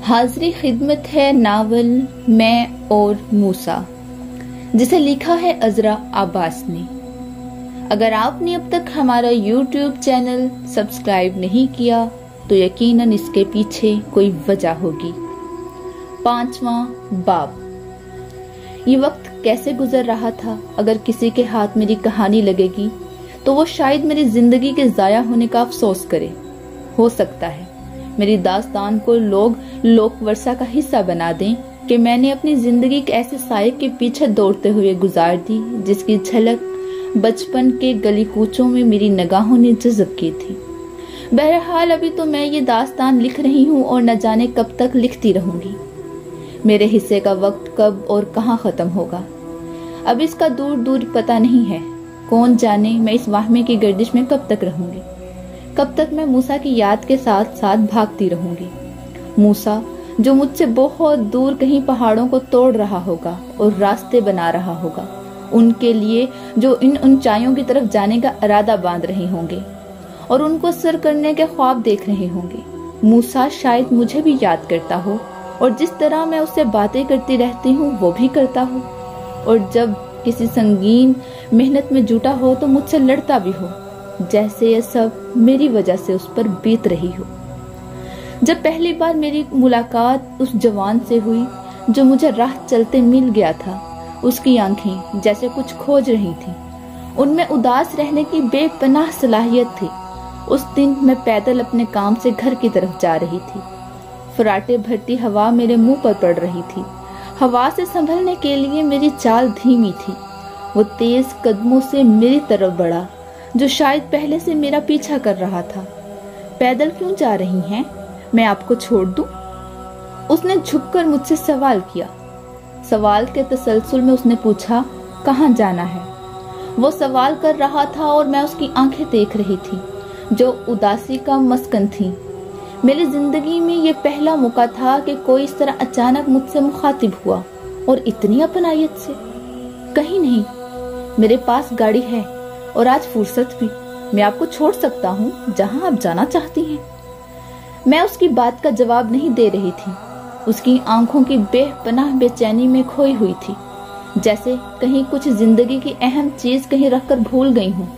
हाज़िरी खिदमत है नावल मैं और मूसा, जिसे लिखा है अजरा अब्बास ने। अगर आपने अब तक हमारा YouTube चैनल सब्सक्राइब नहीं किया तो यकीनन इसके पीछे कोई वजह होगी। 5वां बाब। ये वक्त कैसे गुजर रहा था, अगर किसी के हाथ मेरी कहानी लगेगी तो वो शायद मेरी जिंदगी के जाया होने का अफसोस करे। हो सकता है मेरी दास्तान को लोग लोक वर्षा का हिस्सा बना दें कि मैंने अपनी जिंदगी के ऐसे साये के पीछे दौड़ते हुए गुजार दी जिसकी झलक बचपन के गली कूचों में मेरी निगाहों ने जज़ब की थी। बहरहाल अभी तो मैं ये दास्तान लिख रही हूँ और न जाने कब तक लिखती रहूंगी। मेरे हिस्से का वक्त कब और कहाँ खत्म होगा, अब इसका दूर दूर पता नहीं है। कौन जाने मैं इस वाहमे की गर्दिश में कब तक रहूंगी, कब तक मैं मूसा की याद के साथ साथ भागती रहूंगी। मूसा जो मुझसे बहुत दूर कहीं पहाड़ों को तोड़ रहा होगा और रास्ते बना रहा होगा, उनके लिए जो इन ऊंचाइयों की तरफ जाने का इरादा बांध रहे होंगे और उनको सर करने के ख्वाब देख रहे होंगे। मूसा शायद मुझे भी याद करता हो और जिस तरह मैं उससे बातें करती रहती हूँ वो भी करता हो, और जब किसी संगीन मेहनत में जुटा हो तो मुझसे लड़ता भी हो, जैसे ये सब मेरी वजह से उस पर बीत रही हो। जब पहली बार मेरी मुलाकात उस जवान से हुई जो मुझे राह चलते मिल गया था, उसकी आंखें जैसे कुछ खोज रही थीं। उनमें उदास रहने की बेपनाह सलाहियत थी। उस दिन मैं पैदल अपने काम से घर की तरफ जा रही थी। फराटे भरती हवा मेरे मुंह पर पड़ रही थी। हवा से संभलने के लिए मेरी चाल धीमी थी। वो तेज कदमों से मेरी तरफ बढ़ा जो शायद पहले से मेरा पीछा कर रहा था। पैदल क्यों जा रही हैं? मैं आपको छोड़ दूं? उसने झुककर मुझसे सवाल किया। सवाल के तसलसल में उसने पूछा, कहाँ जाना है? वो सवाल कर रहा था और मैं उसकी आंखें देख रही थी जो उदासी का मस्कन थी। मेरी जिंदगी में ये पहला मौका था कि कोई इस तरह अचानक मुझसे मुखातिब हुआ और इतनी अपनायत से। कहीं नहीं, मेरे पास गाड़ी है और आज फुर्सत भी। मैं आपको छोड़ सकता हूँ जहाँ आप जाना चाहती हैं। मैं उसकी बात का जवाब नहीं दे रही थी। उसकी आंखों की बेपनाह बेचैनी में खोई हुई थी, जैसे कहीं कुछ जिंदगी की अहम चीज कहीं रखकर भूल गई हूँ।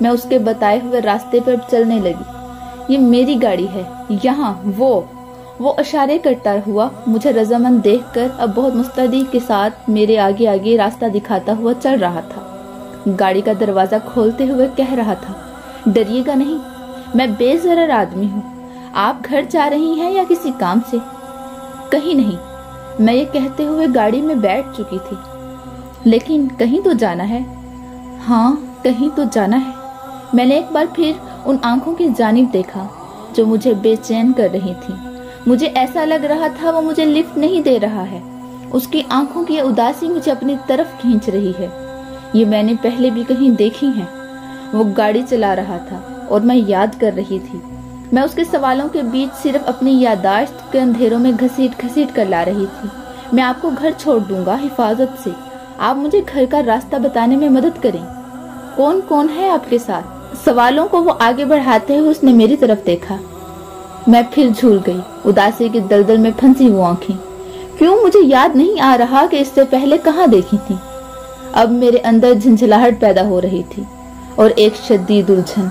मैं उसके बताए हुए रास्ते पर चलने लगी। ये मेरी गाड़ी है, यहाँ वो इशारे करता हुआ मुझे रजामंद देखकर अब बहुत मुस्तैदी के साथ मेरे आगे आगे रास्ता दिखाता हुआ चल रहा था। गाड़ी का दरवाजा खोलते हुए कह रहा था, डरिएगा नहीं, मैं बेज़रर आदमी हूँ। आप घर जा रही हैं या किसी काम से? कहीं नहीं, मैं ये कहते हुए गाड़ी में बैठ चुकी थी। लेकिन कहीं तो जाना है। हाँ, कहीं तो जाना है। मैंने एक बार फिर उन आंखों की जानिब देखा जो मुझे बेचैन कर रही थी। मुझे ऐसा लग रहा था वो मुझे लिफ्ट नहीं दे रहा है। उसकी आंखों की उदासी मुझे अपनी तरफ खींच रही है। ये मैंने पहले भी कहीं देखी है। वो गाड़ी चला रहा था और मैं याद कर रही थी। मैं उसके सवालों के बीच सिर्फ अपनी यादाश्त के अंधेरों में घसीट घसीट कर ला रही थी। मैं आपको घर छोड़ दूंगा हिफाजत से। आप मुझे घर का रास्ता बताने में मदद करें। कौन कौन है आपके साथ? सवालों को वो आगे बढ़ाते हुए उसने मेरी तरफ देखा। मैं फिर झूल गई। उदासी की दलदल में फंसी वो आंखें। क्यों मुझे याद नहीं आ रहा कि इससे पहले कहाँ देखी थी। अब मेरे अंदर झंझलाहट पैदा हो रही थी और एक शदीद उलझन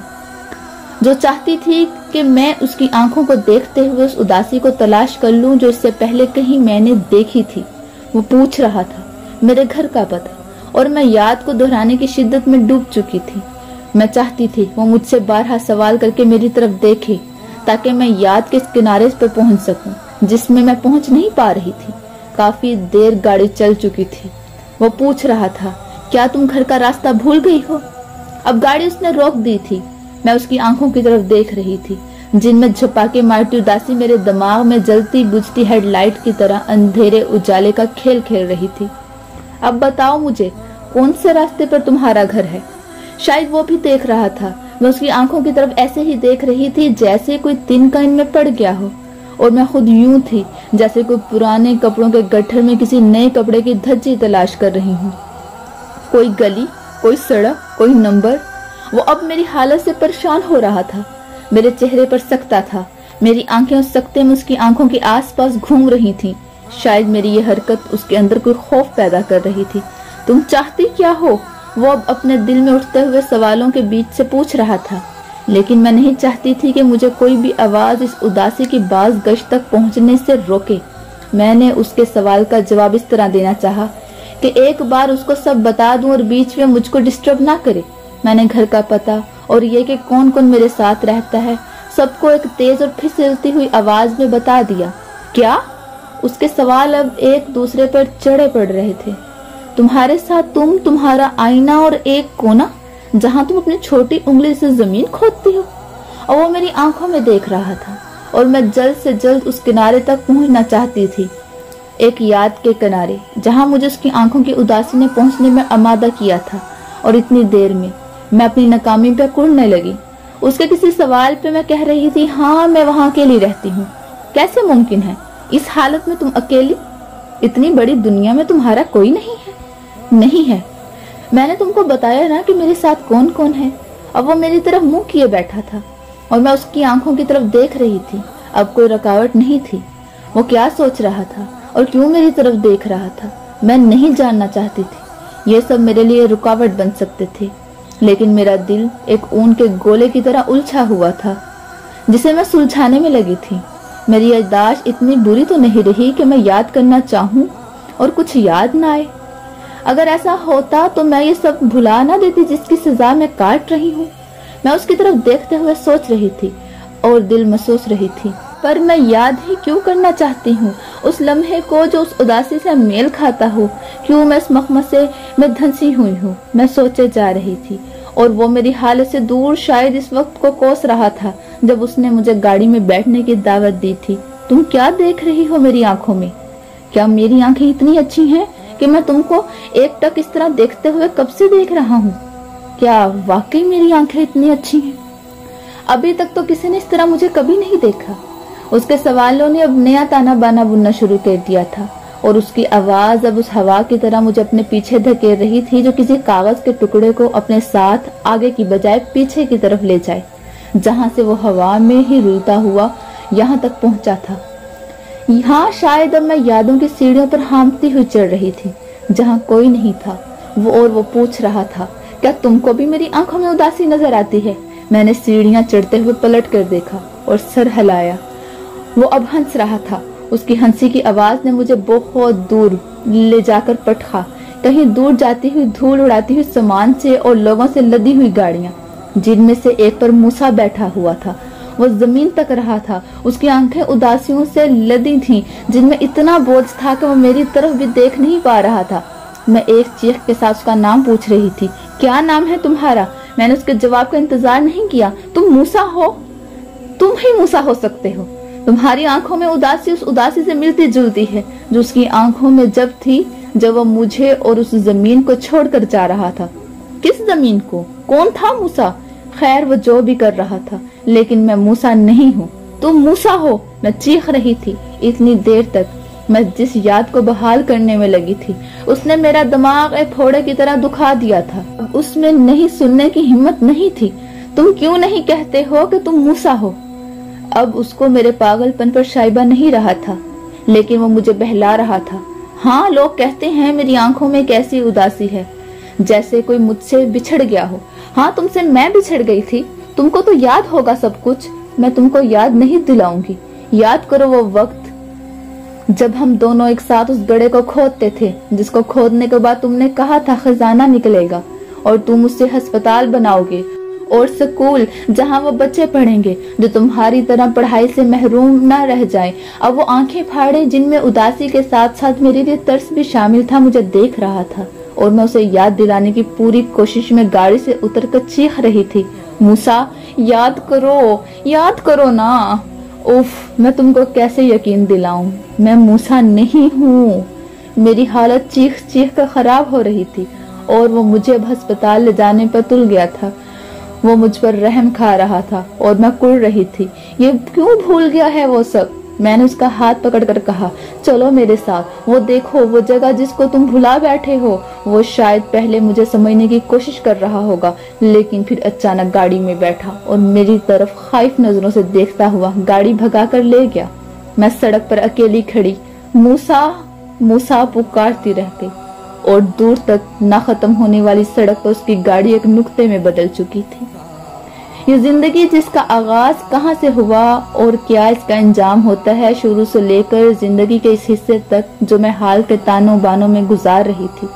जो चाहती थी कि मैं उसकी आंखों को देखते हुए उस उदासी को तलाश कर लूं जो इससे पहले कहीं मैंने देखी थी। वो पूछ रहा था मेरे घर का पता और मैं याद को दोहराने की शिद्दत में डूब चुकी थी। मैं चाहती थी वो मुझसे बारहा सवाल करके मेरी तरफ देखे ताकि मैं याद के इस किनारे पर पहुंच सकूं जिसमें मैं पहुंच नहीं पा रही थी। काफी देर गाड़ी चल चुकी थी। वो पूछ रहा था, क्या तुम घर का रास्ता भूल गई हो? अब गाड़ी उसने रोक दी थी। मैं उसकी आंखों की तरफ देख रही थी जिनमें झपाके मारती उदासी मेरे दिमाग में जलती बुझती हेडलाइट की तरह अंधेरे उजाले का खेल खेल रही थी। अब बताओ मुझे, कौन से रास्ते पर तुम्हारा घर है? शायद वो भी देख रहा था। मैं उसकी आंखों की तरफ ऐसे ही देख रही थी जैसे कोई तिनका इनमें पड़ गया हो, और मैं खुद यूं थी जैसे कोई पुराने कपड़ों के गट्ठर में किसी नए कपड़े की धज्जी तलाश कर रही हूँ। कोई गली, कोई सड़क, कोई नंबर। वो अब मेरी हालत से परेशान हो रहा था। मेरे चेहरे पर सकता था। मेरी आंखें उस सकते में उसकी आंखों के आसपास घूम रही थीं। शायद मेरी ये हरकत उसके अंदर कोई खौफ पैदा कर रही थी। तुम चाहती क्या हो? वो अब अपने दिल में उठते हुए सवालों के बीच से पूछ रहा था। लेकिन मैं नहीं चाहती थी कि मुझे कोई भी आवाज इस उदासी की बाज गश्त तक पहुंचने से रोके। मैंने उसके सवाल का जवाब इस तरह देना चाहा कि एक बार उसको सब बता दूं और बीच में मुझको डिस्टर्ब ना करे। मैंने घर का पता और ये कि कौन कौन मेरे साथ रहता है सबको एक तेज और फिसलती हुई आवाज में बता दिया। क्या? उसके सवाल अब एक दूसरे पर चढ़े पड़ रहे थे। तुम्हारे साथ तुम, तुम्हारा आईना और एक कोना जहां तुम अपनी छोटी उंगली से जमीन खोदती हो। और वो मेरी आंखों में देख रहा था और मैं जल्द से जल्द उस किनारे तक पहुंचना चाहती थी, एक याद के किनारे जहां मुझे उसकी आंखों की उदासी ने पहुंचने में आमादा किया था। और इतनी देर में मैं अपनी नाकामी पे कुड़ने लगी। उसके किसी सवाल पे मैं कह रही थी, हाँ मैं वहां अकेली रहती हूँ। कैसे मुमकिन है? इस हालत में तुम अकेली? इतनी बड़ी दुनिया में तुम्हारा कोई नहीं है? नहीं है। मैंने तुमको बताया ना कि मेरे साथ कौन कौन है। अब वो मेरी तरफ मुंह किए बैठा था और मैं उसकी आंखों की तरफ देख रही थी। अब कोई रुकावट नहीं थी। वो क्या सोच रहा था और क्यों मेरी तरफ देख रहा था, मैं नहीं जानना चाहती थी। ये सब मेरे लिए रुकावट बन सकते थे, लेकिन मेरा दिल एक ऊन के गोले की तरह उलझा हुआ था जिसे मैं सुलझाने में लगी थी। मेरी याददाश्त इतनी बुरी तो नहीं रही कि मैं याद करना चाहूं और कुछ याद ना आए। अगर ऐसा होता तो मैं ये सब भुला ना देती जिसकी सजा मैं काट रही हूँ। मैं उसकी तरफ देखते हुए सोच रही थी और दिल महसूस रही थी, पर मैं याद ही क्यों करना चाहती हूँ उस लम्हे को जो उस उदासी से मेल खाता हो। क्यों मैं इस मखमसे में धंसी हुई हूँ? मैं सोचे जा रही थी और वो मेरी हालत से दूर शायद इस वक्त को कोस रहा था जब उसने मुझे गाड़ी में बैठने की दावत दी थी। तुम क्या देख रही हो मेरी आंखों में? क्या मेरी आंखें इतनी अच्छी हैं कि मैं तुमको एक टक इस तरह देखते हुए कब से देख रहा हूँ? क्या वाकई मेरी आंखें इतनी अच्छी हैं? अभी तक तो किसी ने इस तरह मुझे कभी नहीं देखा। उसके सवालों ने अब नया ताना बाना बुनना शुरू कर दिया था और उसकी आवाज अब उस हवा की तरह मुझे अपने पीछे धकेल रही थी जो किसी कागज के टुकड़े को अपने साथ आगे की बजाय पीछे की तरफ ले जाए, जहां से वो हवा में ही रुलता हुआ यहाँ तक पहुंचा था। यहाँ शायद अब मैं यादों की सीढ़ियों पर हाँफती हुई चढ़ रही थी जहाँ कोई नहीं था। वो पूछ रहा था, क्या तुमको भी मेरी आंखों में उदासी नजर आती है? मैंने सीढ़ियां चढ़ते हुए पलट कर देखा और सर हिलाया। वो अब हंस रहा था। उसकी हंसी की आवाज ने मुझे बहुत दूर ले जाकर पटखा। कहीं दूर जाती हुई धूल उड़ाती हुई सामान से और लोगों से लदी हुई गाड़ियां, जिनमें से एक पर मूसा बैठा हुआ था। वो जमीन तक रहा था। उसकी आंखें उदासियों से लदी थीं, जिनमें इतना बोझ था कि वो मेरी तरफ भी देख नहीं पा रहा था। मैं एक चीख के साथ उसका नाम पूछ रही थी, क्या नाम है तुम्हारा? मैंने उसके जवाब का इंतजार नहीं किया। तुम मूसा हो? तुम ही मूसा हो सकते हो। तुम्हारी आंखों में उदासी उस उदासी से मिलती जुलती है जो उसकी आंखों में जब थी, जब वो मुझे और उस जमीन को छोड़कर जा रहा था। किस जमीन को? कौन था मूसा? खैर वो जो भी कर रहा था, लेकिन मैं मूसा नहीं हूँ। तुम मूसा हो, मैं चीख रही थी। इतनी देर तक मैं जिस याद को बहाल करने में लगी थी उसने मेरा दिमाग एक फोड़े की तरह दुखा दिया था। अब उसमें नहीं सुनने की हिम्मत नहीं थी। तुम क्यों नहीं कहते हो कि तुम मूसा हो? अब उसको मेरे पागलपन पर शाइबा नहीं रहा था, लेकिन वो मुझे बहला रहा था। हाँ, लोग कहते हैं मेरी आंखों में एक ऐसी उदासी है जैसे कोई मुझसे बिछड़ गया हो। हाँ, तुमसे मैं बिछड़ गई थी। तुमको तो याद होगा सब कुछ। मैं तुमको याद नहीं दिलाऊंगी। याद करो वो वक्त जब हम दोनों एक साथ उस गड्ढे को खोदते थे, जिसको खोदने के बाद तुमने कहा था खजाना निकलेगा और तुम उससे अस्पताल बनाओगे और स्कूल जहां वो बच्चे पढ़ेंगे जो तुम्हारी तरह पढ़ाई से महरूम न रह जाएं। अब वो आंखें फाड़े जिनमें उदासी के साथ साथ मेरे लिए तरस भी शामिल था मुझे देख रहा था और मैं उसे याद दिलाने की पूरी कोशिश में गाड़ी से उतरकर चीख रही थी, मूसा याद करो ना। उफ, मैं तुमको कैसे यकीन दिलाऊं? मैं मूसा नहीं हूँ। मेरी हालत चीख चीख कर खराब हो रही थी और वो मुझे अब अस्पताल ले जाने पर तुल गया था। वो मुझ पर रहम खा रहा था और मैं कुड़ रही थी। ये क्यों भूल गया है वो सब? मैंने उसका हाथ पकड़कर कहा, चलो मेरे साथ, वो देखो वो जगह जिसको तुम भुला बैठे हो। वो शायद पहले मुझे समझने की कोशिश कर रहा होगा, लेकिन फिर अचानक गाड़ी में बैठा और मेरी तरफ खौफ नजरों से देखता हुआ गाड़ी भगा कर ले गया। मैं सड़क पर अकेली खड़ी मूसा मूसा पुकारती रह गई और दूर तक ना खत्म होने वाली सड़क पर उसकी गाड़ी एक नुक्ते में बदल चुकी थी। ये जिंदगी जिसका आगाज कहाँ से हुआ और क्या इसका अंजाम होता है, शुरू से लेकर जिंदगी के इस हिस्से तक जो मैं हाल के तानों बानों में गुजार रही थी।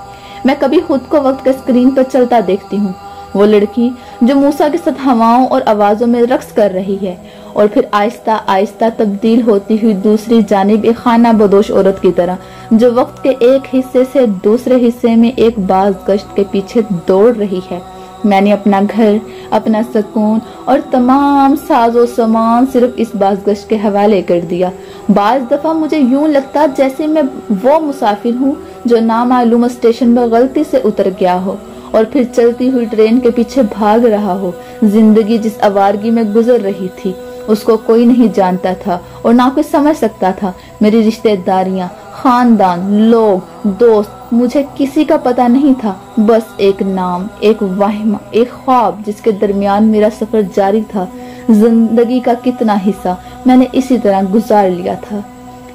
मैं कभी खुद को वक्त के स्क्रीन पर चलता देखती हूँ, वो लड़की जो मूसा के साथ हवाओं और आवाजों में रक्स कर रही है और फिर आहिस्ता आहिस्ता तब्दील होती हुई दूसरी जानिब एक खाना बदोश औरत की तरह, जो वक्त के एक हिस्से से दूसरे हिस्से में एक बाज गश्त के पीछे दौड़ रही है। मैंने अपना घर, अपना सुकून और तमाम साजो सामान सिर्फ इस बाज़गश्त के हवाले कर दिया। बाज दफा मुझे यूं लगता जैसे मैं वो मुसाफिर हूँ जो नामालूम स्टेशन पर गलती से उतर गया हो और फिर चलती हुई ट्रेन के पीछे भाग रहा हो। जिंदगी जिस आवारगी में गुजर रही थी उसको कोई नहीं जानता था और ना कोई समझ सकता था। मेरी रिश्तेदारियां, खानदान, लोग, दोस्त, मुझे किसी का पता नहीं था। बस एक नाम, एक वहम, एक ख्वाब जिसके दरमियान मेरा सफर जारी था। जिंदगी का कितना हिस्सा मैंने इसी तरह गुजार लिया था।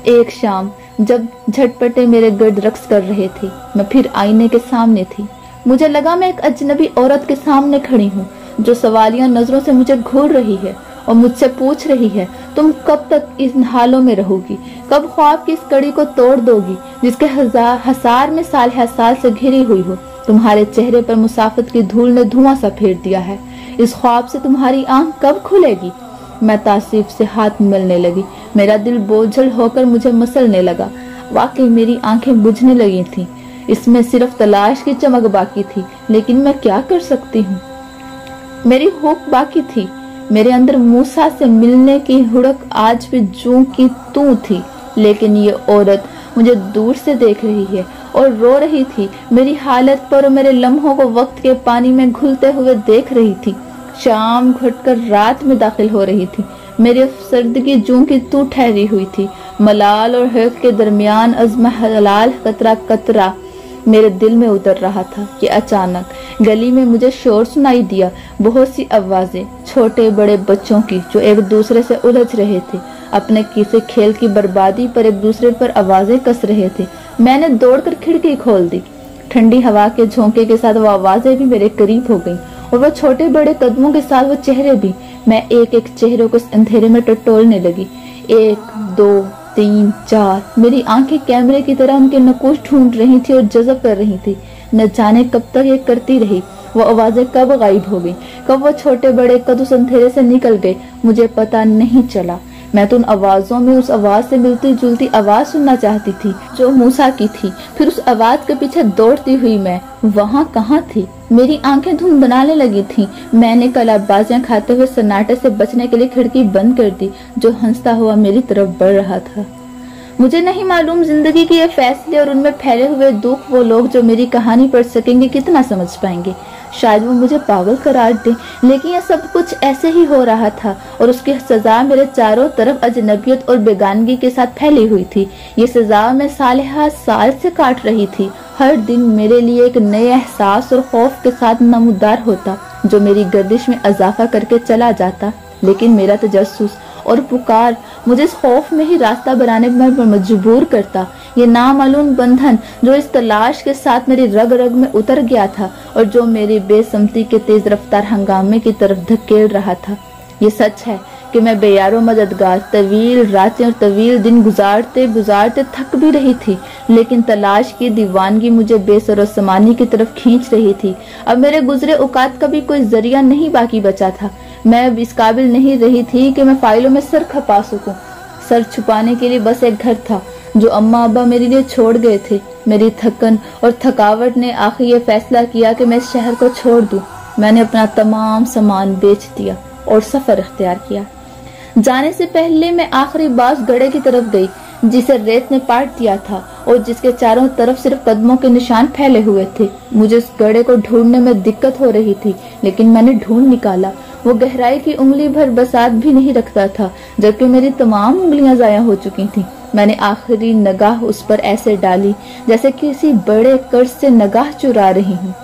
एक शाम जब झटपटे मेरे गर्द रक्स कर रहे थे, मैं फिर आईने के सामने थी। मुझे लगा मैं एक अजनबी औरत के सामने खड़ी हूँ जो सवालिया नजरों से मुझे घूर रही है और मुझसे पूछ रही है, तुम कब तक इन हालों में रहोगी? कब ख्वाब की इस कड़ी को तोड़ दोगी जिसके हजार में साल से घिरी हुई हो? तुम्हारे चेहरे पर मुसाफत की धूल ने धुआं सा फेर दिया है। इस ख्वाब से तुम्हारी आंख कब खुलेगी? मैं तासीफ से हाथ मलने लगी। मेरा दिल बोझल होकर मुझे मसलने लगा। वाकई मेरी आंखें बुझने लगी थी। इसमें सिर्फ तलाश की चमक बाकी थी, लेकिन मैं क्या कर सकती हूँ? मेरी भूख बाकी थी। मेरे अंदर मूसा से मिलने की हुड़क आज भी जूं की तू थी, लेकिन ये औरत मुझे दूर से देख रही है और रो रही थी। मेरी हालत पर और मेरे लम्हों को वक्त के पानी में घुलते हुए देख रही थी। शाम घटकर रात में दाखिल हो रही थी। मेरी सर्दगी जूं की तू ठहरी हुई थी। मलाल और हक के दरमियान अज़्म हलाल कतरा कतरा मेरे दिल में उतर रहा था कि अचानक गली में मुझे शोर सुनाई दिया। बहुत सी आवाजें, छोटे बड़े बच्चों की जो एक दूसरे से उलझ रहे थे, अपने किसी खेल की बर्बादी पर एक दूसरे पर आवाजें कस रहे थे। मैंने दौड़कर खिड़की खोल दी। ठंडी हवा के झोंके के साथ वो आवाजें भी मेरे करीब हो गईं और वो छोटे बड़े कदमों के साथ वो चेहरे भी। मैं एक एक चेहरे को अंधेरे में टटोलने लगी। 1 2 3 4 मेरी आंखें कैमरे की तरह उनके नकूश ढूंढ रही थी और जज़ब कर रही थी। न जाने कब तक ये करती रही। वो आवाजें कब गायब हो गई, कब वो छोटे बड़े कद उस अंधेरे से निकल गए, मुझे पता नहीं चला। मैं तो उन आवाजों में उस आवाज से मिलती जुलती आवाज सुनना चाहती थी जो मूसा की थी। फिर उस आवाज के पीछे दौड़ती हुई मैं वहाँ कहाँ थी? मेरी आंखें धुंधलाने लगी थी। मैंने कलाबाजियां खाते हुए सन्नाटे से बचने के लिए खिड़की बंद कर दी जो हंसता हुआ मेरी तरफ बढ़ रहा था। मुझे नहीं मालूम जिंदगी के ये फैसले और उनमें फैले हुए दुख वो लोग जो मेरी कहानी पढ़ सकेंगे कितना समझ पाएंगे। शायद वो मुझे पागल करार दे, लेकिन यह सब कुछ ऐसे ही हो रहा था और उसकी सजा मेरे चारों तरफ अजनबियत और बेगानगी के साथ फैली हुई थी। ये सजा मैं साल से काट रही थी। हर दिन मेरे लिए एक नए एहसास और खौफ के साथ नमूदार होता जो मेरी गर्दिश में इजाफा करके चला जाता। लेकिन मेरा तजस्सुस और पुकार मुझे इस खौफ में ही रास्ता बनाने पर मजबूर करता। ये नामालूम बंधन जो इस तलाश के साथ मेरी रग रग में उतर गया था और जो मेरी बेसमती के तेज रफ्तार हंगामे की तरफ धकेल रहा था। ये सच है कि मैं बेयारो मददगार तवील रातें और तवील दिन गुजारते गुजारते थक भी रही थी, लेकिन तलाश की दीवानगी मुझे बेसर और समानी की तरफ खींच रही थी। अब मेरे गुजरे औकात का भी कोई जरिया नहीं बाकी बचा था। मैं अब इस काबिल नहीं रही थी कि मैं फाइलों में सर खपा सकूं। सर छुपाने के लिए बस एक घर था जो अम्मा अब्बा मेरे लिए छोड़ गए थे। मेरी थकन और थकावट ने आखिर ये फैसला किया कि मैं इस शहर को छोड़ दूं। मैंने अपना तमाम सामान बेच दिया और सफर अख्तियार किया। जाने से पहले मैं आखिरी बार गड़े की तरफ गई जिसे रेत ने पाट दिया था और जिसके चारों तरफ सिर्फ कदमों के निशान फैले हुए थे। मुझे उस गड़े को ढूंढने में दिक्कत हो रही थी, लेकिन मैंने ढूंढ निकाला। वो गहराई की उंगली भर बसात भी नहीं रखता था, जबकि मेरी तमाम उंगलियां जाया हो चुकी थी। मैंने आखिरी निगाह उस पर ऐसे डाली जैसे किसी बड़े कर्ज से निगाह चुरा रही हूँ।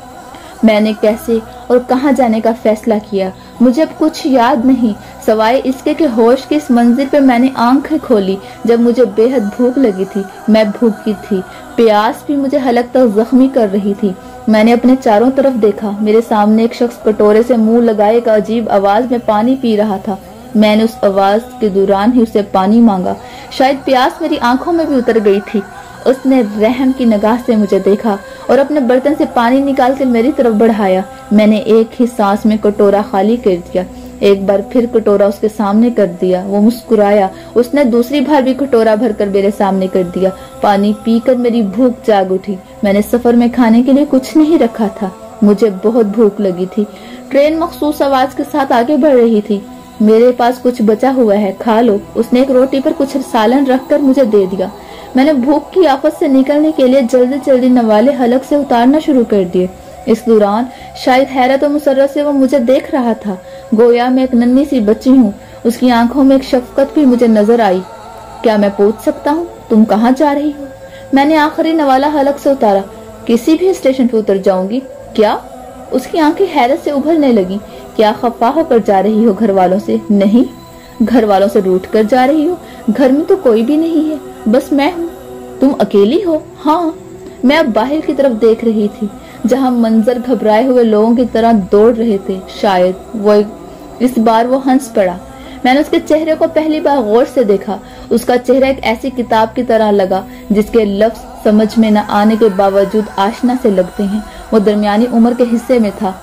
मैंने कैसे और कहाँ जाने का फैसला किया मुझे अब कुछ याद नहीं, सवाए इसके कि होश की इस मंजिल पे मैंने आंखें खोली जब मुझे बेहद भूख लगी थी। मैं भूखी थी, प्यास भी मुझे हलक तक जख्मी कर रही थी। मैंने अपने चारों तरफ देखा। मेरे सामने एक शख्स कटोरे से मुंह लगाए एक अजीब आवाज में पानी पी रहा था। मैंने उस आवाज के दौरान ही उसे पानी मांगा। शायद प्यास मेरी आंखों में भी उतर गई थी। उसने रहम की निगाह से मुझे देखा और अपने बर्तन से पानी निकाल कर मेरी तरफ बढ़ाया। मैंने एक ही सांस में कटोरा खाली कर दिया। एक बार फिर कटोरा उसके सामने कर दिया। वो मुस्कुराया। उसने दूसरी बार भी कटोरा भरकर मेरे सामने कर दिया। पानी पीकर मेरी भूख जाग उठी। मैंने सफर में खाने के लिए कुछ नहीं रखा था। मुझे बहुत भूख लगी थी। ट्रेन मखसूस आवाज के साथ आगे बढ़ रही थी। मेरे पास कुछ बचा हुआ है, खा लो। उसने एक रोटी पर कुछ सालन रखकर मुझे दे दिया। मैंने भूख की आफत से निकलने के लिए जल्दी जल्दी नवाले हलक से उतारना शुरू कर दिए। इस दौरान शायद हैरत और मुसर्रत से वो मुझे देख रहा था, गोया मैं एक नन्ही सी बच्ची हूँ। उसकी आंखों में एक शफकत भी मुझे नजर आई। क्या मैं पूछ सकता हूँ तुम कहाँ जा रही हो? मैंने आखिरी नवाला हलक से उतारा। किसी भी स्टेशन पे उतर जाऊंगी। क्या? उसकी आंखें हैरत से उभरने लगी। क्या खफा होकर जा रही हो घर वालों से? नहीं। घर वालों से रूठ कर जा रही हो? घर में तो कोई भी नहीं है, बस मैं हूँ। तुम अकेली हो? हाँ। मैं अब बाहर की तरफ देख रही थी, जहाँ मंजर घबराए हुए लोगों की तरह दौड़ रहे थे। शायद इस बार वो हंस पड़ा। मैंने उसके चेहरे को पहली बार गौर से देखा। उसका चेहरा एक ऐसी किताब की तरह लगा जिसके लफ्ज समझ में न आने के बावजूद आशना से लगते हैं। वो दरमियानी उम्र के हिस्से में था।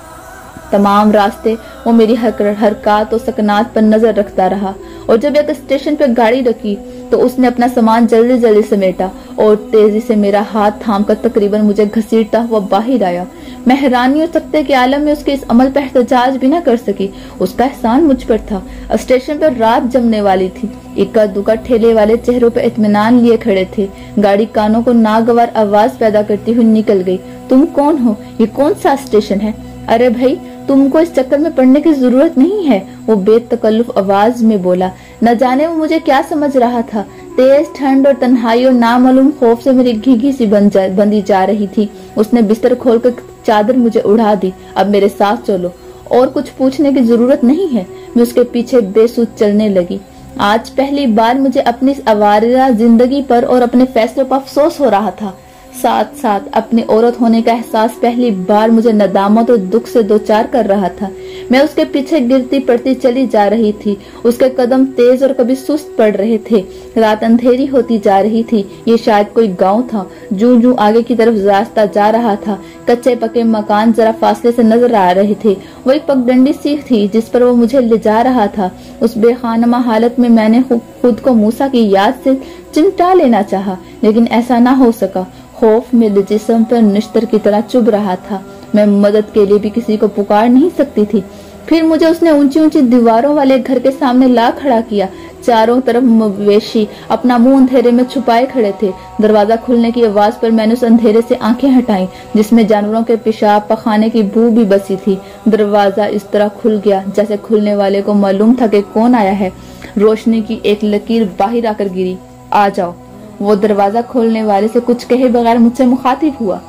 तमाम रास्ते वो मेरी हरकत और सकनात पर नजर रखता रहा, और जब एक स्टेशन पर गाड़ी रखी तो उसने अपना सामान जल्दी जल्दी समेटा और तेजी से मेरा हाथ थामकर तकरीबन मुझे घसीटता हुआ बाहर आया। मैं हैरानी और सख्ते के आलम में उसके इस अमल पर एहतजाज भी न कर सकी। उसका एहसान मुझ पर था। स्टेशन पर रात जमने वाली थी। इक्का दुक्का ठेले वाले चेहरों पर इत्मीनान लिए खड़े थे। गाड़ी कानों को नागवार आवाज पैदा करती हुई निकल गई। तुम कौन हो? ये कौन सा स्टेशन है? अरे भाई, तुमको इस चक्कर में पड़ने की जरूरत नहीं है, वो बेतकल्लुफ आवाज में बोला। न जाने वो मुझे क्या समझ रहा था। तेज ठंड और तन्हाई और नामालूम खौफ से मेरी घिघी सी बंदी जा रही थी। उसने बिस्तर खोलकर चादर मुझे उड़ा दी। अब मेरे साथ चलो, और कुछ पूछने की जरूरत नहीं है। मैं उसके पीछे बेसुध चलने लगी। आज पहली बार मुझे अपनी आवारा जिंदगी पर और अपने फैसलों पर अफसोस हो रहा था। साथ साथ अपनी औरत होने का एहसास पहली बार मुझे नदामत और दुख से दो चार कर रहा था। मैं उसके पीछे गिरती पड़ती चली जा रही थी। उसके कदम तेज और कभी सुस्त पड़ रहे थे। रात अंधेरी होती जा रही थी। ये शायद कोई गांव था। जूं जूं आगे की तरफ रास्ता जा रहा था, कच्चे पक्के मकान जरा फासले से नजर आ रहे थे। वही पगडंडी सी थी जिस पर वो मुझे ले जा रहा था। उस बेखानमा हालत में मैंने खुद को मूसा की याद से चिमटा लेना चाहा, लेकिन ऐसा ना हो सका। खौफ मेरे जिस्म पर निश्तर की तरह चुभ रहा था। मैं मदद के लिए भी किसी को पुकार नहीं सकती थी। फिर मुझे उसने ऊंची ऊंची दीवारों वाले घर के सामने ला खड़ा किया। चारों तरफ मवेशी अपना मुंह अंधेरे में छुपाए खड़े थे। दरवाजा खुलने की आवाज पर मैंने उस अंधेरे से आंखें हटाई, जिसमें जानवरों के पेशाब पखाने की बू भी बसी थी। दरवाजा इस तरह खुल गया जैसे खुलने वाले को मालूम था कि कौन आया है। रोशनी की एक लकीर बाहर आकर गिरी। आ जाओ। वो दरवाजा खोलने वाले से कुछ कहे बगैर मुझसे मुखातिब हुआ।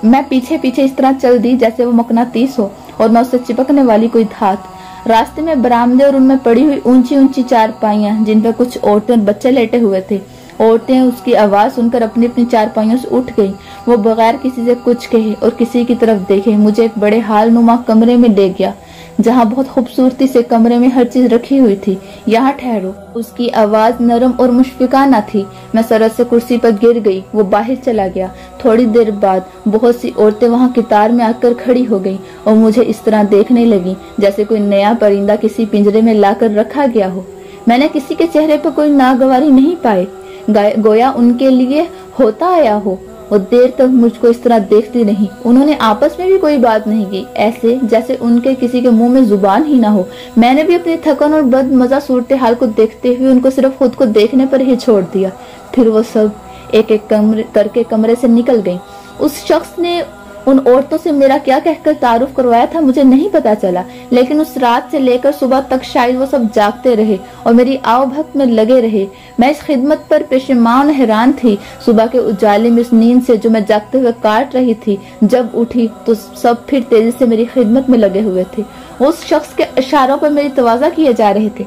मैं पीछे पीछे इस तरह चल दी जैसे वो मकनातीस हो और मैं उससे चिपकने वाली कोई धात। रास्ते में बरामदे और उनमें पड़ी हुई ऊंची ऊंची चारपाइयां, जिन पर कुछ औरतें और बच्चे लेटे हुए थे। औरतें उसकी आवाज सुनकर अपनी अपनी चारपाइयों से उठ गईं। वो बगैर किसी से कुछ कहे और किसी की तरफ देखे मुझे एक बड़े हाल नुमा कमरे में ले गया, जहाँ बहुत खूबसूरती से कमरे में हर चीज रखी हुई थी। यहाँ ठहरो। उसकी आवाज नरम और मुशफिकाना थी। मैं सरत से कुर्सी पर गिर गई। वो बाहर चला गया। थोड़ी देर बाद बहुत सी औरतें वहाँ कितार में आकर खड़ी हो गईं और मुझे इस तरह देखने लगी जैसे कोई नया परिंदा किसी पिंजरे में लाकर रखा गया हो। मैंने किसी के चेहरे पर कोई नागवारी नहीं पाई, गोया उनके लिए होता आया हो। वो देर तक मुझको इस तरह देखती रही। उन्होंने आपस में भी कोई बात नहीं की, ऐसे जैसे उनके किसी के मुंह में जुबान ही ना हो। मैंने भी अपनी थकन और बदमजा सूरत हाल को देखते हुए उनको सिर्फ खुद को देखने पर ही छोड़ दिया। फिर वो सब एक एक करके कमरे से निकल गई। उस शख्स ने उन औरतों से मेरा क्या कहकर तारुफ करवाया था मुझे नहीं पता चला, लेकिन उस रात से लेकर सुबह तक शायद वो सब जागते रहे और मेरी आवभगत में लगे रहे। मैं इस खिदमत पर पेशेमान हैरान थी। सुबह के उजाले में इस नींद से जो मैं जागते हुए काट रही थी, जब उठी तो सब फिर तेजी से मेरी खिदमत में लगे हुए थे। उस शख्स के इशारों पर मेरी तवाज़ा किए जा रहे थे।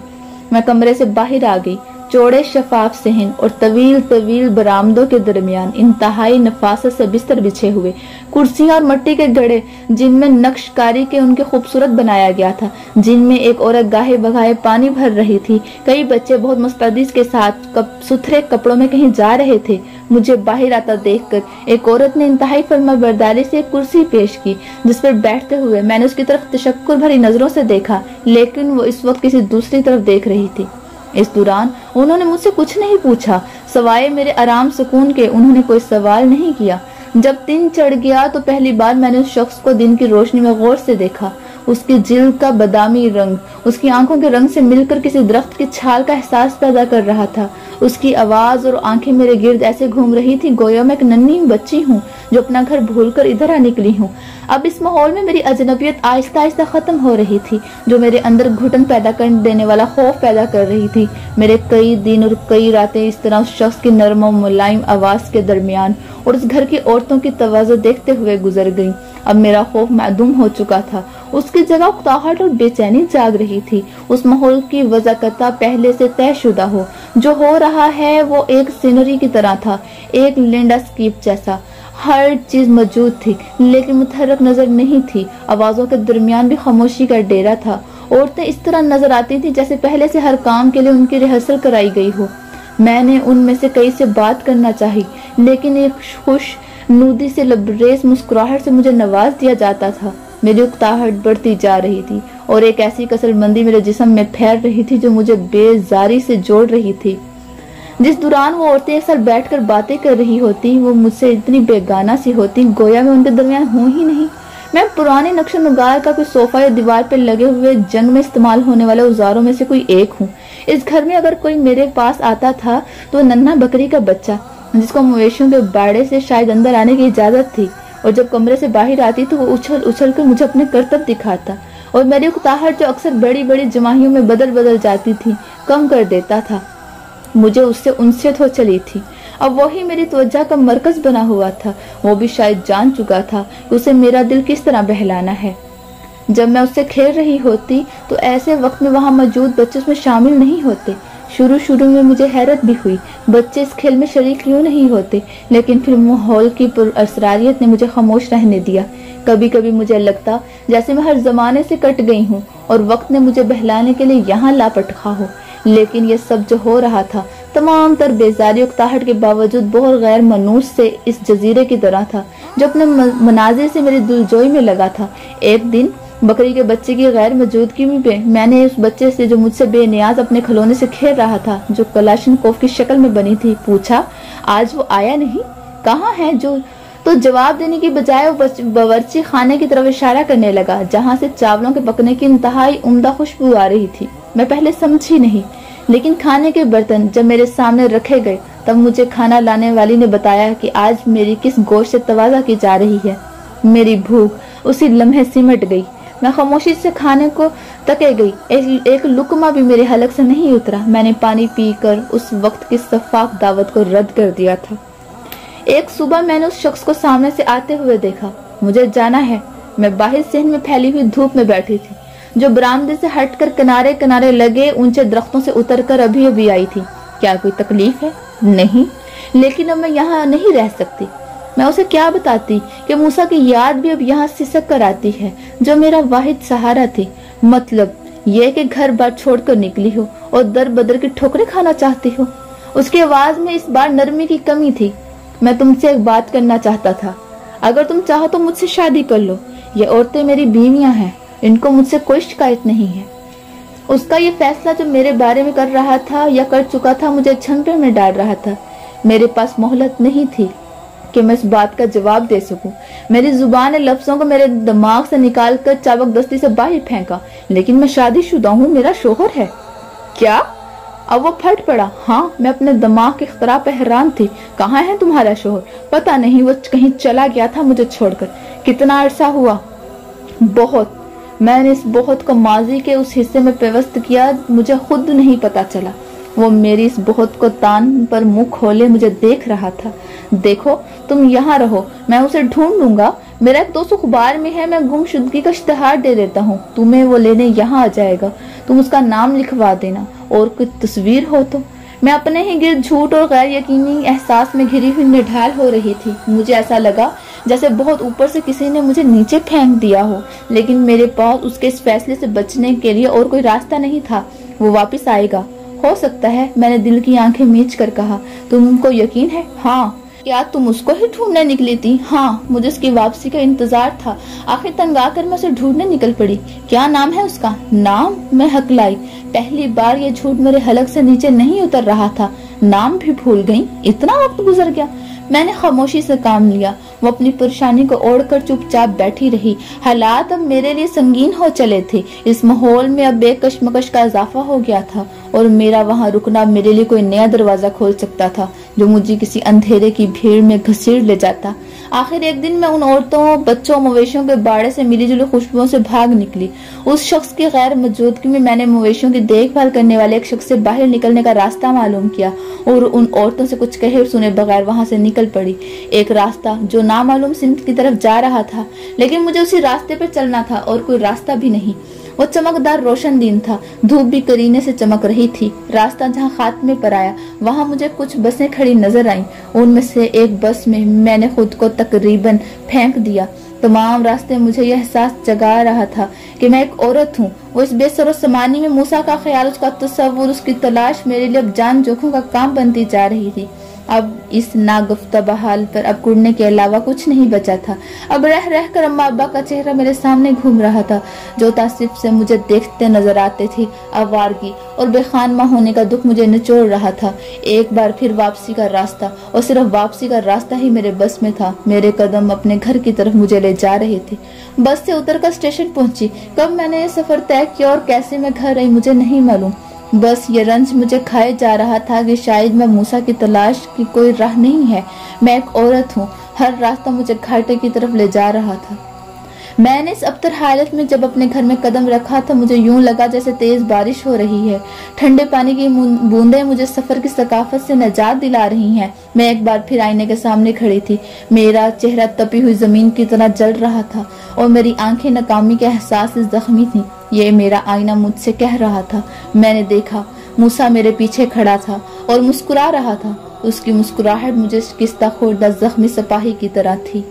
मैं कमरे से बाहर आ गई। चौड़े शफाफ सहन और तवील तवील बरामदों के दरमियान इंतहाई नफासत से बिस्तर बिछे हुए, कुर्सियां और मिट्टी के घड़े जिनमें नक्शकारी के उनके खूबसूरत बनाया गया था, जिनमें एक औरत गाहे बगाहे पानी भर रही थी। कई बच्चे बहुत मुस्तैदी के साथ सुथरे कपड़ों में कहीं जा रहे थे। मुझे बाहर आता देखकर एक औरत ने इंतहाई फर्माबरदारी से एक कुर्सी पेश की, जिस पर बैठते हुए मैंने उसकी तरफ तशक्कुर भरी नजरों से देखा, लेकिन वो इस वक्त किसी दूसरी तरफ देख रही थी। इस दौरान उन्होंने मुझसे कुछ नहीं पूछा, सवाए मेरे आराम सुकून के उन्होंने कोई सवाल नहीं किया। जब दिन चढ़ गया तो पहली बार मैंने उस शख्स को दिन की रोशनी में गौर से देखा। उसकी जिल्द का बदामी रंग उसकी आंखों के रंग से मिलकर किसी दरख्त की छाल का एहसास पैदा कर रहा था। उसकी आवाज और आंखें मेरे गिर्द ऐसे घूम रही थी गोया मैं एक नन्ही बच्ची हूँ जो अपना घर भूलकर इधर आ निकली हूँ। अब इस माहौल में मेरी अजनबियत आहिस्ता आहिस्ता खत्म हो रही थी, जो मेरे अंदर घुटन पैदा कर देने वाला खौफ पैदा कर रही थी। मेरे कई दिन और कई रातें इस तरह उस शख्स की नरम और मुलायम आवाज के दरमियान और उस घर की औरतों की तवाज़ो देखते हुए गुजर गई। अब मेरा खौफ मादूम हो चुका था, उसकी जगह उकताहट और बेचैनी जाग रही थी। उस माहौल की वज़ाकता पहले से तयशुदा हो। जो हो रहा है वो एक सीनरी की तरह था, एक लैंडस्केप जैसा। हर चीज मौजूद थी लेकिन मुतहरक नजर नहीं थी। आवाजों के दरमियान भी खामोशी का डेरा था। औरतें इस तरह नजर आती थी जैसे पहले से हर काम के लिए उनकी रिहर्सल कराई गई हो। मैंने उनमें से कई से बात करना चाही, लेकिन एक खुश नूदी से लबरेज मुस्कुराहट से मुझे नवाज दिया जाता था। मेरी उकताहट बढ़ती जा रही थी और एक ऐसी कसरमंदी मेरे जिस्म में फैल रही थी जो मुझे बेजारी से जोड़ रही थी। जिस दौरान वो औरतें एक साथ बैठकर बातें कर रही होती, वो मुझसे इतनी बेगाना सी होती गोया मैं उनके दरमियान हूँ ही नहीं। मैं पुराने नक्शो नगार का कोई सोफा या दीवार पर लगे हुए जंग में इस्तेमाल होने वाले औजारों में से कोई एक हूँ। इस घर में अगर कोई मेरे पास आता था तो नन्हा बकरी का बच्चा, जिसको मवेशियों के बाड़े से शायद अंदर आने की इजाजत थी, और जब कमरे से बाहर आती तो वो उछल उछल कर मुझे अपने करतब दिखाता और मेरी उकताहट जो अक्सर बड़ी बड़ी जमाहियों में बदल जाती थी कम कर देता था। मुझे उससे उनसियत हो चली थी। अब वही मेरी तवज्जो का मरकज बना हुआ था। वो भी शायद जान चुका था कि उसे मेरा दिल किस तरह बहलाना है। जब मैं उससे खेल रही होती तो ऐसे वक्त में वहां मौजूद बच्चे उसमें शामिल नहीं होते। शुरू में मुझे हैरत भी हुई, बच्चे इस खेल में शरीक क्यों नहीं होते, लेकिन फिर माहौल की पुरअसरारियत ने मुझे खामोश रहने दिया। कभी कभी मुझे लगता जैसे मैं हर जमाने से कट गई हूँ और वक्त ने मुझे बहलाने के लिए यहाँ लापटखा हो। लेकिन ये सब जो हो रहा था तमाम तर बेजारी उकताहट के बावजूद बहुत गैर मनूस से इस जजीरे की तरह था जो अपने मनाजिर से मेरी दिलजोई में लगा था। एक दिन बकरी के बच्चे की गैर मौजूदगी में मैंने उस बच्चे से जो मुझसे बेनियाज अपने खिलौने से खेल रहा था, जो कलाशनकोफ की शक्ल में बनी थी, पूछा आज वो आया नहीं, कहाँ है? जो तो जवाब देने की बजाय वो बावर्ची खाने की तरफ इशारा करने लगा जहाँ से चावलों के पकने की इंतहाई उम्दा खुशबू आ रही थी। मैं पहले समझी नहीं, लेकिन खाने के बर्तन जब मेरे सामने रखे गए तब मुझे खाना लाने वाली ने बताया कि आज मेरी किस गोश्त से तवाज़ा की जा रही है। मेरी भूख उसी लम्हे सिमट गई। मैं खामोशी से खाने को तके गई। एक लुकमा भी मेरे हलक से नहीं उतरा। मैंने पानी पीकर उस वक्त की शफाफ दावत को रद्द कर दिया था। एक सुबह मैंने उस शख्स को सामने से आते हुए देखा। मुझे जाना है। मैं बाहर सहन में फैली हुई धूप में बैठी थी, जो बरामदे से हटकर किनारे किनारे लगे ऊंचे दरख्तों से उतरकर अभी अभी आई थी। क्या कोई तकलीफ है? नहीं, लेकिन अब मैं यहाँ नहीं रह सकती। मैं उसे क्या बताती कि मूसा की याद भी अब यहाँ सिसक कर आती है, जो मेरा वाहिद सहारा थी। मतलब ये कि घर बार छोड़कर निकली हो और दर बदर की ठोकरें खाना चाहती हो। उसकी आवाज में इस बार नरमी की कमी थी। मैं तुमसे एक बात करना चाहता था। अगर तुम चाहो तो मुझसे शादी कर लो। ये औरतें मेरी बीवियां हैं, इनको मुझसे कोई शिकायत नहीं है। उसका ये फैसला जो मेरे बारे में कर रहा था या कर चुका था मुझे छंपे में डाल रहा था। मेरे पास मोहलत नहीं थी कि मैं इस बात का जवाब दे सकूं। मेरी जुबान ने लफ्जों को मेरे दिमाग से निकाल कर चाबक दस्ती से बाहर फेंका। लेकिन मैं शादीशुदा हूँ, मेरा शोहर है। क्या? अब वो फट पड़ा। हाँ, मैं अपने दिमाग के इख्तरा पे हैरान थी। कहाँ है तुम्हारा शोहर? पता नहीं, वो कहीं चला गया था मुझे छोड़कर। कितना अरसा हुआ? बहुत। मैंने इस बहुत को माजी के उस हिस्से में पेवस्त किया, मुझे खुद नहीं पता चला। वो मेरी इस बहुत को तान पर मुंह खोले मुझे देख रहा था। देखो, तुम यहाँ रहो, मैं उसे ढूंढ लूंगा। मेरा एक दोस्त अखबार में है, मैं गुमशुदगी का इश्तिहार दे देता हूँ, तुम्हें वो लेने यहाँ आ जाएगा। तुम उसका नाम लिखवा देना, और कोई तस्वीर हो तो। मैं अपने ही गिर्द झूठ और गैर यकीनी एहसास में घिरी हुई निढाल हो रही थी। मुझे ऐसा लगा जैसे बहुत ऊपर से किसी ने मुझे नीचे फेंक दिया हो, लेकिन मेरे पास उसके इस फैसले से बचने के लिए और कोई रास्ता नहीं था। वो वापस आएगा, हो सकता है, मैंने दिल की आंखें मीच कर कहा। तुमको यकीन है? हाँ। क्या तुम उसको ही ढूंढने निकली थी? हाँ, मुझे उसकी वापसी का इंतजार था। आखिर तंग आकर मैं उसे ढूंढने निकल पड़ी। क्या नाम है उसका? नाम? मैं हकलाई। पहली बार ये झूठ मेरे हलक से नीचे नहीं उतर रहा था। नाम भी भूल गई? इतना वक्त गुजर गया। मैंने खामोशी से काम लिया। वो अपनी परेशानी को ओढ़कर चुपचाप बैठी रही। हालात अब मेरे लिए संगीन हो चले थे। इस माहौल में अब एक कश्मकश का इजाफा हो गया था, और मेरा वहां रुकना मेरे लिए कोई नया दरवाजा खोल सकता था जो मुझे किसी अंधेरे की भीड़ में घसीट ले जाता। आखिर एक दिन मैं उन औरतों, बच्चों, मवेशियों के बाड़े से मिली जुली खुशबुओं से भाग निकली। उस शख्स की गैर मौजूदगी में मैंने मवेशियों की देखभाल करने वाले एक शख्स से बाहर निकलने का रास्ता मालूम किया, और उन औरतों से कुछ कहे सुने बगैर वहां से निकल पड़ी। एक रास्ता जो नामालूम सिमत की तरफ जा रहा था, लेकिन मुझे उसी रास्ते पर चलना था और कोई रास्ता भी नहीं। वो चमकदार रोशन दिन था, धूप भी करीने से चमक रही थी। रास्ता जहाँ खात्मे पर आया, वहाँ मुझे कुछ बसें खड़ी नजर आईं। उनमें से एक बस में मैंने खुद को तकरीबन फेंक दिया। तमाम रास्ते मुझे यह एहसास जगा रहा था कि मैं एक औरत हूँ। वो इस बेसरो समानी में मूसा का ख्याल, उसका तस्वुर, उसकी तलाश मेरे लिए अब जान जोखिम का काम बनती जा रही थी। अब इस नागफ्ता बहाल पर अब कुड़ने के अलावा कुछ नहीं बचा था। अब रह रह कर अम्मा अब्बा का चेहरा मेरे सामने घूम रहा था, जो तासिफ से मुझे देखते नजर आते थे। आवारगी और बेखानमा होने का दुख मुझे निचोड़ रहा था। एक बार फिर वापसी का रास्ता, और सिर्फ वापसी का रास्ता ही मेरे बस में था। मेरे कदम अपने घर की तरफ मुझे ले जा रहे थे। बस से उतरकर स्टेशन पहुंची। कब मैंने ये सफर तय किया और कैसे मैं घर आई मुझे नहीं मालूम। बस ये रंज मुझे खाए जा रहा था कि शायद मैं मूसा की तलाश की कोई राह नहीं है। मैं एक औरत हूँ। हर रास्ता मुझे घाटे की तरफ ले जा रहा था। मैंने इस अबतर हालत में जब अपने घर में कदम रखा था, मुझे यूं लगा जैसे तेज बारिश हो रही है। ठंडे पानी की बूंदें मुझे सफर की सकाफत से निजात दिला रही हैं। मैं एक बार फिर आईने के सामने खड़ी थी। मेरा चेहरा तपी हुई जमीन की तरह जल रहा था, और मेरी आंखें नाकामी के एहसास से जख्मी थी। ये मेरा आईना मुझसे कह रहा था। मैंने देखा, मूसा मेरे पीछे खड़ा था और मुस्कुरा रहा था। उसकी मुस्कुराहट मुझे किस्ता खोरदा जख्मी सिपाही की तरह थी।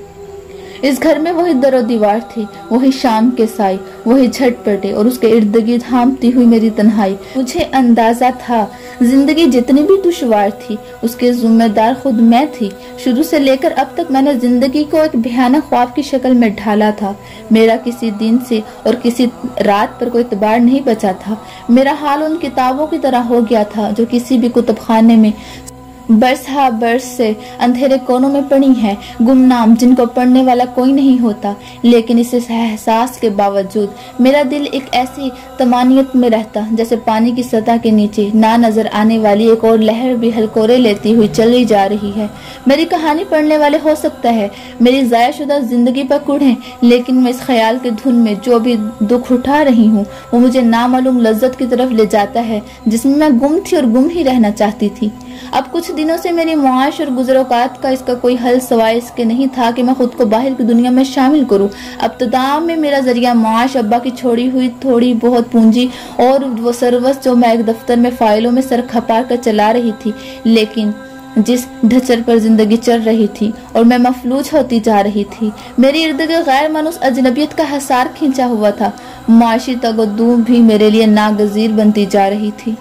इस घर में वही दरो दीवार थी, वही शाम के साई, वही झटपटे, और उसके इर्द गिर्द थामती हुई मेरी तन्हाई। मुझे अंदाजा था जिंदगी जितनी भी दुश्वार थी, उसके जिम्मेदार खुद मैं थी। शुरू से लेकर अब तक मैंने जिंदगी को एक भयानक ख्वाब की शक्ल में ढाला था। मेरा किसी दिन से और किसी रात पर कोई इतबार नहीं बचा था। मेरा हाल उन किताबों की तरह हो गया था जो किसी भी कुतुबखाने में बरस हा बरस से अंधेरे कोनों में पड़ी हैं, गुमनाम, जिनको पढ़ने वाला कोई नहीं होता। लेकिन इस एहसास के बावजूद मेरा दिल एक ऐसी तमानियत में रहता जैसे पानी की सतह के नीचे ना नजर आने वाली एक और लहर भी हलकोरे लेती हुई चली जा रही है। मेरी कहानी पढ़ने वाले हो सकता है मेरी ज़ायशुदा जिंदगी पर कुढ़ें, लेकिन मैं इस ख्याल के धुन में जो भी दुख उठा रही हूँ वो मुझे नामालूम लज्जत की तरफ ले जाता है जिसमें मैं गुम थी और गुम ही रहना चाहती थी। अब कुछ दिनों से मेरी मुआश और गुज़र-औक़ात का इसका कोई हल सिवाय इसके नहीं था कि मैं खुद को बाहर की दुनिया में शामिल करूं। इब्तिदा में मेरा जरिया मुआश अब्बा की छोड़ी हुई थोड़ी बहुत पूंजी और वो सरवस जो मैं एक दफ्तर में फाइलों में सर खपा कर चला रही थी, लेकिन जिस ढचर पर जिंदगी चल रही थी और मैं मफलूज होती जा रही थी। मेरी इर्द गिर्द गैर मानूस अजनबियत का हसार खींचा हुआ था। मुआशी तगद्दू भी मेरे लिए नागजीर बनती जा रही थी।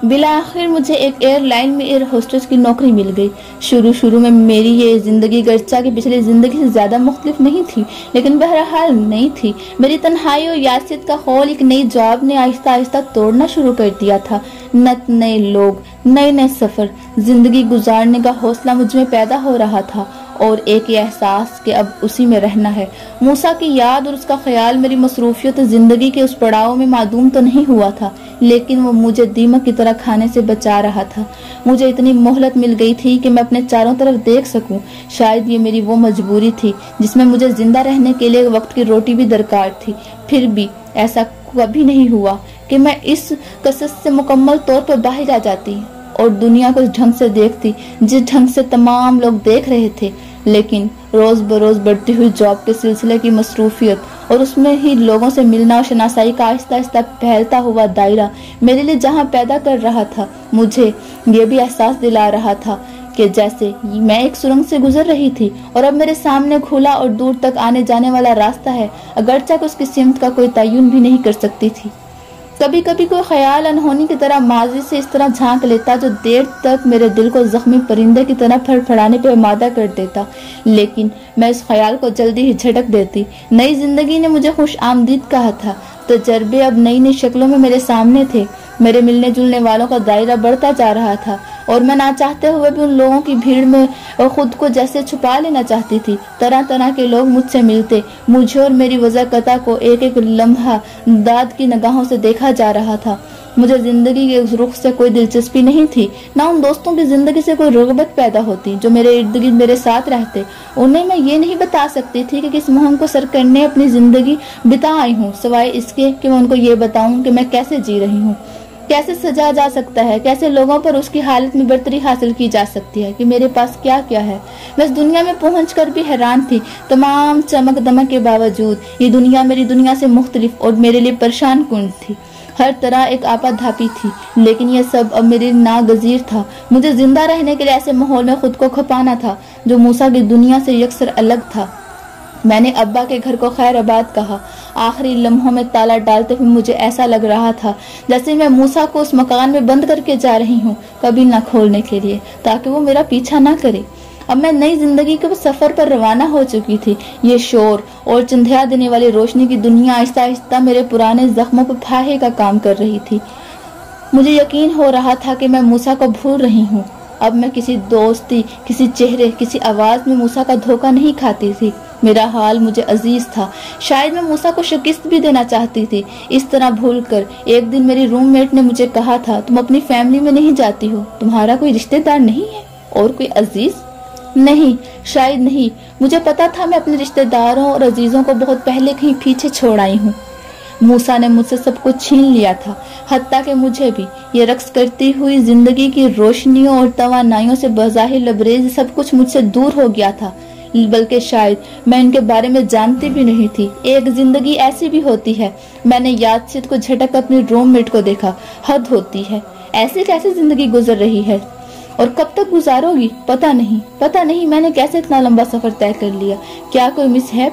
बिला आखिर मुझे एक एयरलाइन में एयर होस्टेस की नौकरी मिल गई। शुरू में मेरी ये जिंदगी गर्चा की पिछली जिंदगी से ज्यादा मुख्तलिफ नहीं थी, लेकिन बहरहाल नहीं थी। मेरी तन्हाई और यासियत का खौल एक नई जॉब ने आहिस्ता आहिस्ता तोड़ना शुरू कर दिया था। नए लोग, नए सफर, जिंदगी गुजारने का हौसला मुझ में पैदा हो रहा था, اور ایک یہ احساس کہ اب اسی میں رہنا ہے۔ موسیٰ کی یاد اور اس کا خیال میری مصروفیت زندگی کے اس پڑاؤ میں معدوم تو نہیں ہوا تھا، لیکن وہ مجھے دیمک کی طرح کھانے سے بچا رہا تھا۔ مجھے اتنی مہلت مل گئی تھی کہ میں اپنے چاروں طرف دیکھ سکوں۔ شاید یہ میری وہ مجبوری تھی جس میں مجھے زندہ رہنے کے لیے وقت کی روٹی بھی درکار تھی۔ پھر بھی ایسا کبھی نہیں ہوا کہ میں اس قصص سے مکمل طور پر باہر آ جاتی اور دنیا کو اس ڈھنگ سے دیکھتی جس ڈھنگ سے تمام لوگ دیکھ رہے تھے۔ لیکن روز بروز بڑھتی ہوئی جاب کے سلسلے کی مصروفیت اور اس میں ہی لوگوں سے ملنا اور شناسائی کا آہستہ آہستہ پھیلتا ہوا دائرہ میرے لیے جہاں پیدا کر رہا تھا، مجھے یہ بھی احساس دلا رہا تھا کہ جیسے میں ایک سرنگ سے گزر رہی تھی اور اب میرے سامنے کھلا اور دور تک آنے جانے والا راستہ ہے، اگرچہ کہ اس کی سمت کا کوئی تعین بھی نہیں کر سکتی تھی۔ کبھی کبھی کوئی خیال انہونی کی طرح ماضی سے اس طرح جھانک لیتا جو دیر تک میرے دل کو زخمی پرندے کی طرح پھڑ پھڑانے پہ آمادہ کر دیتا، لیکن میں اس خیال کو جلدی ہی جھٹک دیتی۔ نئی زندگی نے مجھے خوش آمدید کہا تھا، تجربے اب نئی نئی شکلوں میں میرے سامنے تھے، میرے ملنے جلنے والوں کا دائرہ بڑھتا جا رہا تھا اور میں نہ چاہتے ہوئے بھی ان لوگوں کی بھیڑ میں خود کو جیسے چھپا لینا چاہتی تھی۔ طرح طرح کے لوگ مجھ سے ملتے، مجھے اور میری وضع قطع کو ایک ایک لمحہ داد کی نگاہوں سے دیکھا جا رہا تھا۔ مجھے زندگی کے اس رخ سے کوئی دلچسپی نہیں تھی، نہ ان دوستوں کی زندگی سے کوئی رغبت پیدا ہوتی جو میرے ارد گرد میرے ساتھ رہتے۔ انہیں میں یہ نہیں بتا سکتی تھی کہ کس مہم کو سر کرنے اپنی زندگی بتا آئی ہوں، سوائے اس کے کہ میں ان کو یہ بتاؤں کہ میں کیسے جی رہی ہوں، کیسے سجا جا سکتا ہے، کیسے لوگوں پر اس کی حالت میں برتری حاصل کی جا سکتی ہے، کہ میرے پاس کیا کیا ہے۔ میں اس دنیا میں پہنچ کر بھی حیران تھی۔ تمام چمک دمک کے باوجود یہ دنیا میری دنیا سے مختلف اور میرے لیے پریشان کن تھی، ہر طرح ایک آپا دھاپی تھی، لیکن یہ سب اب میرے ناگزیر تھا۔ مجھے زندہ رہنے کے لیے ایسے ماحول میں خود کو کھپانا تھا جو موسیٰ کی دنیا سے یکسر الگ تھا۔ میں نے ابا کے گھر کو خیر آباد کہا۔ آخری لمحوں میں تالا ڈالتے ہوئے مجھے ایسا لگ رہا تھا جیسے میں موسیٰ کو اس مکان میں بند کر کے جا رہی ہوں، کبھی نہ کھولنے کے لیے، تاکہ وہ میرا پیچھا نہ کرے۔ اب میں نئی زندگی کے سفر پر روانہ ہو چکی تھی۔ یہ شور اور چندھیا دینے والی روشنی کی دنیا آہستہ آہستہ میرے پرانے زخموں پر پھاہے کا کام کر رہی تھی۔ مجھے یقین ہو رہا تھا کہ میں موسیٰ کو بھول رہی ہوں۔ اب میں کسی دوستی، کسی چہرے، کسی آواز میں موسیٰ کا دھوکہ نہیں کھاتی تھی۔ میرا حال مجھے عزیز تھا، شاید میں موسیٰ کو شکست بھی دینا چاہتی تھی، اس طرح بھول کر۔ ایک دن میری روم میٹ نے مجھے کہا تھا، تم اپنی فیملی میں نہیں جاتی ہو، تمہارا کوئی رشتہ دار نہیں ہے اور کوئی عزیز؟ نہیں، شاید نہیں۔ مجھے پتا تھا میں اپنے رشتہ داروں اور عزیزوں کو بہت پہلے کہیں پیچھے چھوڑ آئی ہوں۔ موسیٰ نے مجھ سے سب کچھ چھین لیا تھا، حتیٰ کہ مجھے بھی۔ یہ رقص کرتی ہوئی زندگی کی روشنیوں اور توانائیوں سے بظاہر لبریز سب کچھ مجھ سے دور ہو گیا تھا، بلکہ شاید میں ان کے بارے میں جانتی بھی نہیں تھی۔ ایک زندگی ایسی بھی ہوتی ہے۔ میں نے یادشت کو جھٹک اپنی روم میٹ کو دیکھا۔ حد ہوتی ہے، ایسے کیسے زندگی گزر رہی ہے اور کب تک گزارو گی؟ پتہ نہیں میں نے کیسے اتنا لمبا سفر طے کر لیا۔ کیا کوئی مس ہے؟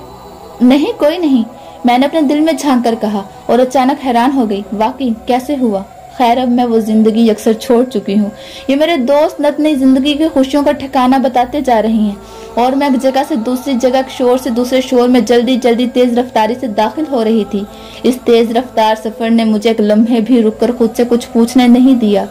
نہیں، کوئی نہیں، میں نے اپنے دل میں جھانک کر کہا اور اچانک حیران ہو گئی، واقعی کیسے ہوا؟ خیر، اب میں وہ زندگی یکسر چھوڑ چکی ہوں۔ یہ میرے دوست نت نئی زندگی کی خوشیوں کا ٹھکانہ بتاتے جا رہی ہیں اور میں ایک جگہ سے دوسری جگہ، ایک شور سے دوسرے شور میں جلدی تیز رفتاری سے داخل ہو رہی تھی۔ اس تیز رفتار سفر نے مجھے ایک لمحے بھی رک کر خود سے کچھ پوچھنے نہیں دیا۔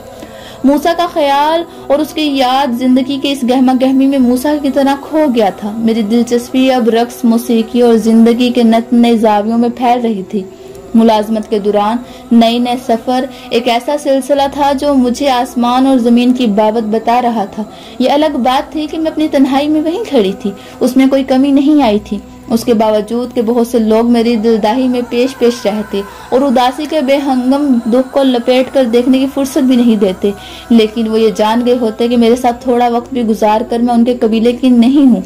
موسیٰ کا خیال اور اس کی یاد زندگی کے اس گہما گہمی میں موسیٰ کی طرح کھو گیا تھا۔ میری دلچسپی اب رقص، موسیقی اور زندگی کے نئے زاویوں میں پھیل رہی تھی۔ ملازمت کے دوران نئے سفر ایک ایسا سلسلہ تھا جو مجھے آسمان اور زمین کی بابت بتا رہا تھا۔ یہ الگ بات تھی کہ میں اپنی تنہائی میں وہیں کھڑی تھی، اس میں کوئی کمی نہیں آئی تھی، اس کے باوجود کہ بہت سے لوگ میری دلداہی میں پیش رہتے اور اداسی کے بے ہنگم دکھ کو لپیٹ کر دیکھنے کی فرصت بھی نہیں دیتے، لیکن وہ یہ جان گئے ہوتے کہ میرے ساتھ تھوڑا وقت بھی گزار کر میں ان کے قبیلے کی نہیں ہوں۔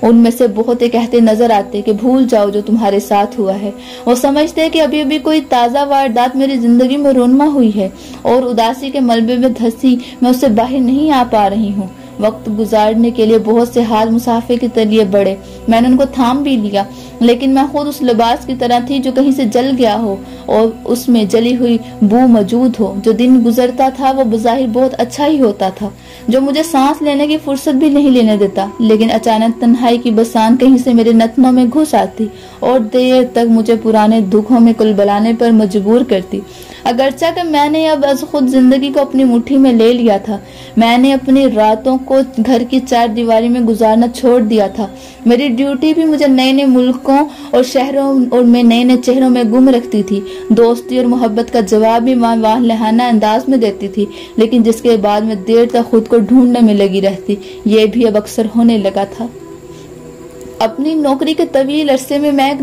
ان میں سے بہت کہتے نظر آتے کہ بھول جاؤ جو تمہارے ساتھ ہوا ہے۔ وہ سمجھتے کہ ابھی کوئی تازہ واردات میری زندگی میں رونما ہوئی ہے اور اداسی کے ملبے میں دھسی میں اس سے باہر نہیں آ پا رہی ہوں۔ وقت گزارنے کے لیے بہت سے ہاتھ مسافر کی طرح بڑھے، میں نے ان کو تھام بھی لیا، لیکن میں خود اس لباس کی طرح تھی جو کہیں سے جل گیا ہو اور اس میں جلی ہوئی بو موجود ہو۔ جو دن گزرتا تھا وہ بظاہر بہت اچھا ہی ہوتا تھا، جو مجھے سانس لینے کی فرصت بھی نہیں لینے دیتا، لیکن اچانک تنہائی کی بسان کہیں سے میرے نتنوں میں گھس آتی اور دیر تک مجھے پرانے دکھوں میں کلبلانے پر مجبور کرتی۔ अगरचा कि मैंने अब अज खुद जिंदगी को अपनी मुट्ठी में ले लिया था। मैंने अपनी रातों को घर की चार दीवारी में गुजारना छोड़ दिया था। मेरी ड्यूटी भी मुझे नए नए मुल्कों और शहरों और मैं नए नए चेहरों में गुम रखती थी। दोस्ती और मोहब्बत का जवाब भी मैं वाहलाना अंदाज में देती थी, लेकिन जिसके बाद मैं देर तक खुद को ढूंढने में लगी रहती। ये भी अब अक्सर होने लगा था। अपनी नौकरी के तवील अरसे में मैं एक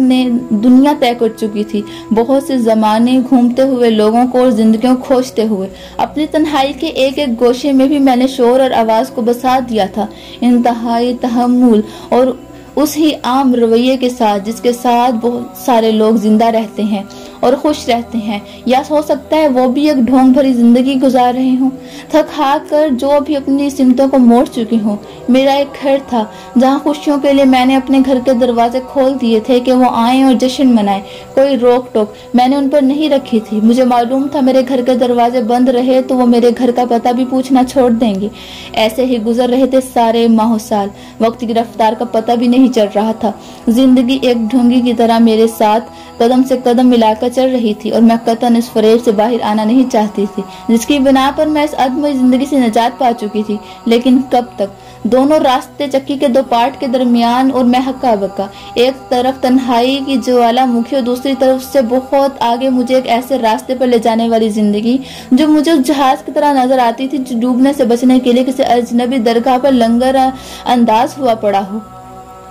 दुनिया तय कर चुकी थी। बहुत से जमाने घूमते हुए, लोगों को और जिंदगियों को खोजते हुए, अपनी तन्हाई के एक एक गोशे में भी मैंने शोर और आवाज को बसा दिया था, इंतहाई तहम्मुल और उस ही आम रवैये के साथ जिसके साथ बहुत सारे लोग जिंदा रहते हैं और खुश रहते हैं, या हो सकता है वो भी एक ढोंग भरी जिंदगी गुजार रहे हों। थक हार कर जो भी अपनी सिमतों को मोड़ चुकी हूँ। मेरा एक घर था जहाँ खुशियों के लिए मैंने अपने घर के दरवाजे खोल दिए थे कि वो आए और जश्न मनाएं। कोई रोक टोक मैंने उन पर नहीं रखी थी। मुझे मालूम था मेरे घर के दरवाजे बंद रहे तो वो मेरे घर का पता भी पूछना छोड़ देंगे। ऐसे ही गुजर रहे थे सारे माह साल। वक्त की रफ्तार का पता भी नहीं चल रहा था। जिंदगी एक ढोंगी की तरह मेरे साथ कदम से कदम मिलाकर चल रही थी और मैं कतन इस फरेब से बाहर आना नहीं चाहती थी जिसकी बिना पर मैं इस अदमई जिंदगी से निजात पा चुकी थी। लेकिन कब तक? दोनों रास्ते चक्की के दो पार्ट के दरमियान और मैं हक्का बक्का। एक तरफ तन्हाई की ज्वालामुखी और दूसरी तरफ से बहुत आगे मुझे एक ऐसे रास्ते पर ले जाने वाली जिंदगी जो मुझे जहाज की तरह नजर आती थी, जो डूबने से बचने के लिए किसी अजनबी दरगाह पर लंगर अंदाज हुआ पड़ा हो।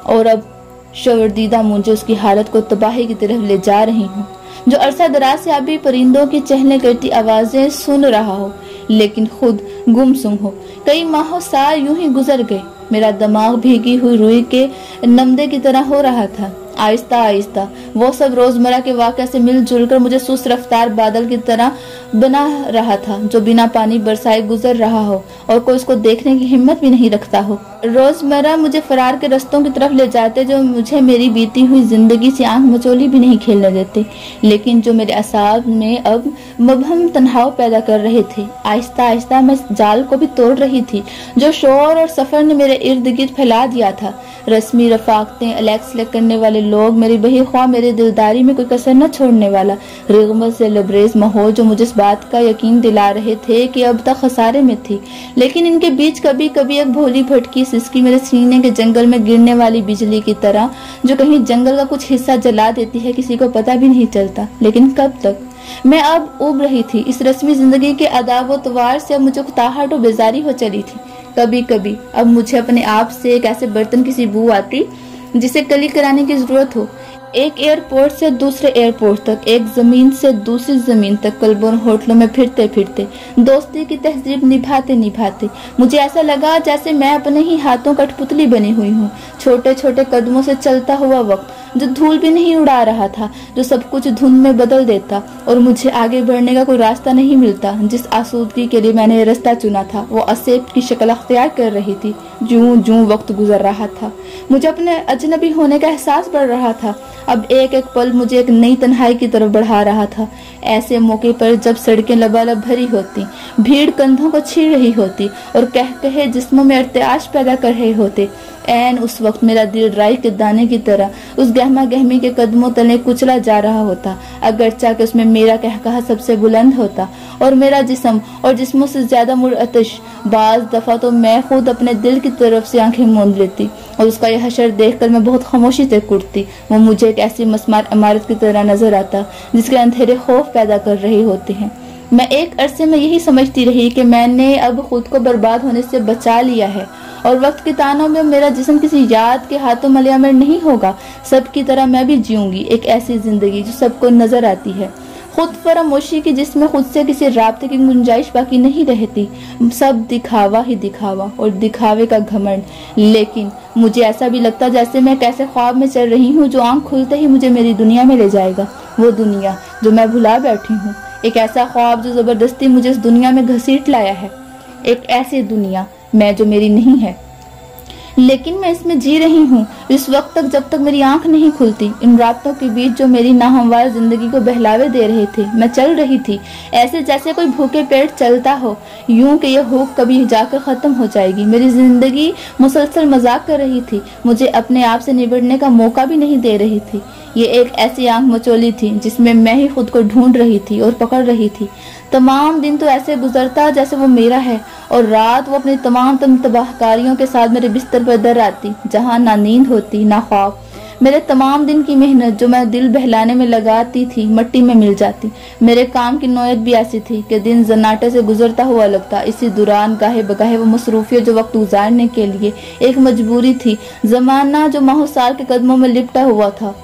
और अब शवर्दीदा मुझे उसकी हालत को तबाही की तरफ ले जा रही हूँ, जो अरसा दराज से अभी परिंदों की चहलने करती आवाजें सुन रहा हो लेकिन खुद गुमसुम हो। कई माह साल यूं ही गुजर गए। मेरा दिमाग भीगी हुई रुई के नमदे की तरह हो रहा था। आहिस्ता आहिस्ता वो सब रोजमर्रा के वाक़े से मिलजुल कर मुझे सुस्त रफ्तार बादल की तरह बना रहा था, जो बिना पानी बरसाए गुजर रहा हो और कोई उसको देखने की हिम्मत भी नहीं रखता हो। रोजमर्रा मुझे फरार के रास्तों की तरफ ले जाते, जो मुझे मेरी बीती हुई जिंदगी से आंख मचोली भी नहीं खेलने देते, लेकिन जो मेरे असाब में अब मबहम तनाव पैदा कर रहे थे। आहिस्ता आहिस्ता मैं जाल को भी तोड़ रही थी जो शोर और सफर ने मेरे इर्द गिर्द फैला दिया था। रस्मी रफाकतें अलग करने वाले लोग, मेरी बही ख्वाह मेरे दिलदारी में कोई कसर न छोड़ने वाला रिगमत से लबरेज माहौल, जो मुझे इस बात का यकीन दिला रहे थे कि अब तक खसारे में थी, लेकिन इनके बीच कभी कभी एक भोली भटकी सिसकी मेरे सीने के जंगल में गिरने वाली बिजली की तरह, जो कहीं जंगल का कुछ हिस्सा जला देती है, किसी को पता भी नहीं चलता। लेकिन कब तक? मैं अब उब रही थी। इस रस्मी जिंदगी के अदाब व तवार से अब मुझे ताहट और बेजारी हो चली थी। कभी कभी अब मुझे अपने आप से एक ऐसे बर्तन की सी बू आती जिसे कली कराने की जरूरत हो। एक एयरपोर्ट से दूसरे एयरपोर्ट तक, एक जमीन से दूसरी जमीन तक, क्लबों होटलों में फिरते फिरते, दोस्ती की तहजीब निभाते निभाते मुझे ऐसा लगा जैसे मैं अपने ही हाथों कठपुतली बनी हुई हूँ। छोटे छोटे कदमों से चलता हुआ वक्त, जो धूल भी नहीं उड़ा रहा था, जो सब कुछ धुंध में बदल देता और मुझे आगे बढ़ने का कोई रास्ता नहीं मिलता। जिस आसूदगी के लिए मैंने रास्ता चुना था वो असेब की शक्ल अख्तियार कर रही थी। जूं जूं वक्त गुजर रहा था, मुझे अपने अजनबी होने का एहसास बढ़ रहा था। अब एक एक पल मुझे एक नई तन्हाई की तरफ बढ़ा रहा था। ऐसे मौके पर जब सड़कें लबालब भरी होती, भीड़ कंधों को छीन रही होती और कह कहे जिस्मों में इर्तियाश पैदा कर रहे होते, ऐन उस वक्त मेरा दिल राई के दाने की तरह उस गहमा गहमी के कदमों तले कुचला जा रहा होता। अगरचा कि उसमें मेरा कहकहा सबसे बुलंद होता और मेरा जिस्म और जिस्मों से ज्यादा मुरअतश। बाज दफा तो मैं खुद अपने दिल की तरफ से आंखें मूंद लेती और उसका यह हशर देखकर मैं बहुत खामोशी से कुटती। वो मुझे एक ऐसी मस्मार इमारत की तरह नजर आता जिसके अंधेरे खौफ पैदा कर रहे होते हैं। मैं एक अरसे में यही समझती रही कि मैंने अब खुद को बर्बाद होने से बचा लिया है और वक्त के तानों में मेरा जिस्म किसी याद के हाथों मलयामर नहीं होगा। सबकी तरह मैं भी जीऊंगी एक ऐसी जिंदगी जो सबको नजर आती है, खुद फरामोशी की, जिसमें खुद से किसी राब्ते की गुंजाइश बाकी नहीं रहती। सब दिखावा ही दिखावा और दिखावे का घमंड। लेकिन मुझे ऐसा भी लगता जैसे मैं कैसे ख्वाब में चल रही हूँ जो आंख खुलते ही मुझे मेरी दुनिया में ले जाएगा। वो दुनिया जो मैं भुला बैठी हूँ, एक ऐसा ख्वाब जो जबरदस्ती मुझे इस दुनिया में घसीट लाया है। एक ऐसी दुनिया मैं जो मेरी नहीं है। लेकिन मैं इसमें जी रही हूँ इस वक्त तक जब तक मेरी आंख नहीं खुलती। इन रातों के बीच जो मेरी नाहमवार जिंदगी को बहलावे दे रहे थे, मैं चल रही थी ऐसे जैसे कोई भूखे पेट चलता हो, यूं कि यह भूख कभी जाकर खत्म हो जाएगी। मेरी जिंदगी मुसलसल मजाक कर रही थी, मुझे अपने आप से निबटने का मौका भी नहीं दे रही थी। ये एक ऐसी आंख मचोली थी जिसमें मैं ही खुद को ढूंढ रही थी और पकड़ रही थी। तमाम दिन तो ऐसे गुजरता जैसे वो मेरा है, और रात वो अपनी तमाम तबाहकारियों के साथ मेरे बिस्तर पर दर आती, जहाँ ना नींद होती ना ख्वाब। मेरे तमाम दिन की मेहनत जो मैं दिल बहलाने में लगाती थी मट्टी में मिल जाती। मेरे काम की नौयत भी ऐसी थी कि दिन जन्नाटे से गुजरता हुआ लगता। इसी दौरान गाहे बगाहे वो मसरूफियत जो वक्त गुजारने के लिए एक मजबूरी थी, जमाना जो माहो साल के कदमों में लिपटा हुआ था,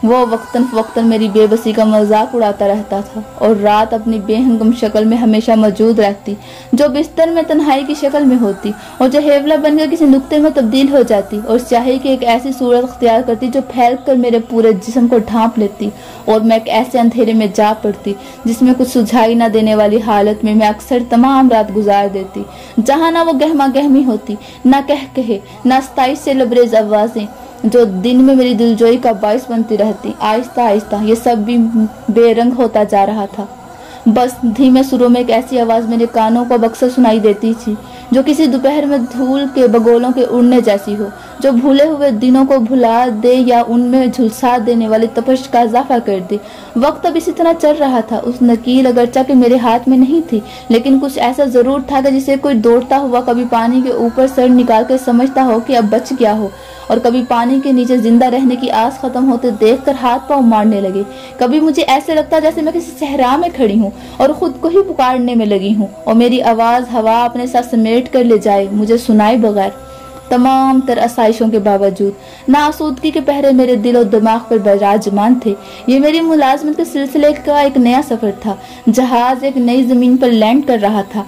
वो वक्तन फवक्तन मेरी बेबसी का मजाक उड़ाता रहता था। और रात अपनी बेहंगम शक्ल में हमेशा मौजूद रहती, जो बिस्तर में तन्हाई की शक्ल में होती और जो हेवला बनकर किसी नुक्ते में तब्दील हो जाती और स्याही की एक ऐसी सूरत अख्तियार करती जो फैल कर मेरे पूरे जिस्म को ढांप लेती, और मैं एक ऐसे अंधेरे में जा पड़ती जिसमें कुछ सुझाई न देने वाली हालत में मैं अक्सर तमाम रात गुजार देती, जहाँ ना वो गहमा गहमी होती, ना कह कहे, ना स्ताइश से लबरेज आवाजें जो दिन में मेरी दिलजोई का बाइस बनती रहती। आहिस्ता आहिस्ता ये सब भी बेरंग होता जा रहा था। बस धीमे सुरों में एक ऐसी आवाज मेरे कानों को अक्सर सुनाई देती थी जो किसी दोपहर में धूल के बगोलों के उड़ने जैसी हो, जो भूले हुए दिनों को भुला दे या उनमें झुलसा देने वाली तपश का इजाफा कर दे। वक्त अब इसी तरह चल रहा था। उस नकील अगरचा के मेरे हाथ में नहीं थी, लेकिन कुछ ऐसा जरूर था कि जिसे कोई दौड़ता हुआ कभी पानी के ऊपर सर निकाल कर समझता हो कि अब बच गया हो, और कभी पानी के नीचे जिंदा रहने की आस खत्म होते देखकर हाथ पांव मारने लगे। कभी मुझे ऐसे लगता जैसे मैं किसी सहरा में खड़ी हूँ और खुद को ही पुकारने में लगी हूँ, और मेरी आवाज हवा अपने साथ समेट कर ले जाए, मुझे सुनाए बगैर। तमाम तर आसाइशों के बावजूद नासूदगी के पहरे मेरे दिल और दिमाग पर विराजमान थे। ये मेरी मुलाजमत के सिलसिले का एक नया सफर था। जहाज एक नई जमीन पर लैंड कर रहा था।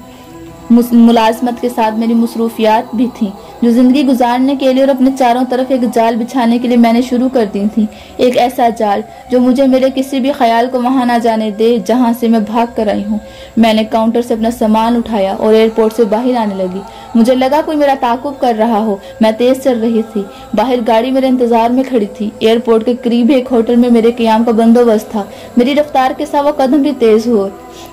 मुलाजमत के साथ मेरी मसरूफियात भी थी जो जिंदगी गुजारने के लिए और अपने चारों तरफ एक जाल बिछाने के लिए मैंने शुरू कर दी थी। एक ऐसा जाल जो मुझे मेरे किसी भी ख्याल को वहां ना जाने दे जहां से मैं भाग कर आई हूँ। मैंने काउंटर से अपना सामान उठाया और एयरपोर्ट से बाहर आने लगी। मुझे लगा कोई मेरा ताकुब कर रहा हो। मैं तेज चल रही थी। बाहर गाड़ी मेरे इंतजार में खड़ी थी। एयरपोर्ट के करीब एक होटल में मेरे क़याम का बंदोबस्त था। मेरी रफ्तार के साथ वो कदम भी तेज हुए।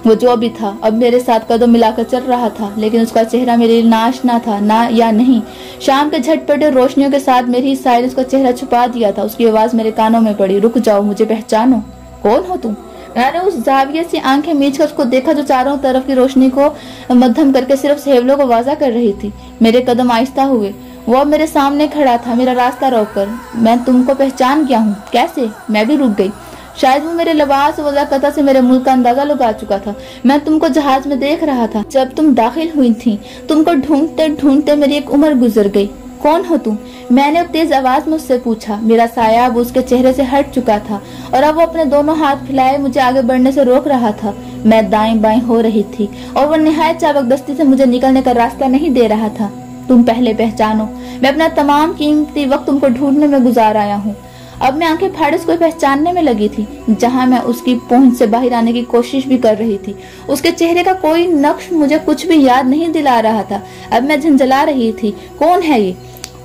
वो जो भी था अब मेरे साथ कदम मिलाकर चल रहा था, लेकिन उसका चेहरा मेरे लिए ना आशना था ना या नहीं। शाम के झटपटे रोशनियों के साथ मेरी साइड उसका चेहरा छुपा दिया था। उसकी आवाज मेरे कानों में पड़ी, रुक जाओ, मुझे पहचानो, कौन हो तुम? मैंने उस जाविये से आंखें मीच कर उसको देखा जो चारों तरफ की रोशनी को मध्यम करके सिर्फ हेवलों को वाजा कर रही थी। मेरे कदम आहिस्ता हुए। वो मेरे सामने खड़ा था, मेरा रास्ता रोककर। मैं तुमको पहचान गया हूँ। कैसे? मैं भी रुक गई। शायद वो मेरे लिबास वज़ाकता से मेरे मुल्क का अंदाजा लगा चुका था। मैं तुमको जहाज में देख रहा था जब तुम दाखिल हुई थी। तुमको ढूंढते ढूंढते मेरी एक उम्र गुजर गई। कौन हो तुम? मैंने अब तेज आवाज में उससे पूछा। मेरा साया अब उसके चेहरे से हट चुका था और अब वो अपने दोनों हाथ फैलाए मुझे आगे बढ़ने से रोक रहा था। मैं दाएं बाएं हो रही थी और वो निहायत चाबकदस्ती से मुझे निकलने का रास्ता नहीं दे रहा था। तुम पहले पहचानो, मैं अपना तमाम कीमती वक्त तुमको ढूंढने में गुजार आया हूँ। अब मैं आंखें फाड़े उसको पहचानने में लगी थी, जहां मैं उसकी पहुंच से बाहर आने की कोशिश भी कर रही थी। उसके चेहरे का कोई नक्श मुझे कुछ भी याद नहीं दिला रहा था। अब मैं झंझला रही थी, कौन है ये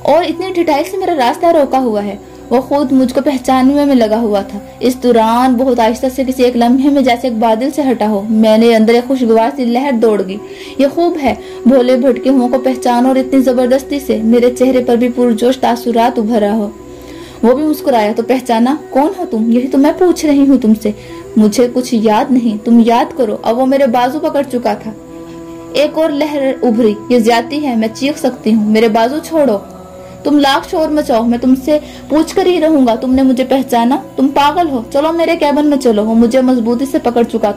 और इतनी ढिठाई से मेरा रास्ता रोका हुआ है? वो खुद मुझको पहचानने में लगा हुआ था। इस दौरान बहुत आहिस्ता से किसी एक लम्हे में जैसे एक बादल से हटा हो मैंने अंदर एक खुशगवार सी लहर दौड़ गई। ये खूब है, भोले भटके हुओं को पहचानो और इतनी जबरदस्ती से मेरे चेहरे पर भी पुरजोश तासुरात उभरा हो। वो भी मुस्कुराया। तो पहचाना? कौन हो तुम? यही तो मैं पूछ रही हूँ तुमसे। मुझे कुछ याद नहीं, तुम याद करो। अब वो मेरे बाजू पकड़ चुका था। एक और लहर उभरी। ये ज्यादती है, मैं चीख सकती हूँ। मेरे बाजू छोड़ो। तुम लाख शोर मचाओ, मैं तुमसे पूछ कर ही रहूंगा। तुमने मुझे पहचाना? तुम पागल हो। चलो मेरे कैबिन में चलो। वो मुझे मजबूती से पकड़ चुका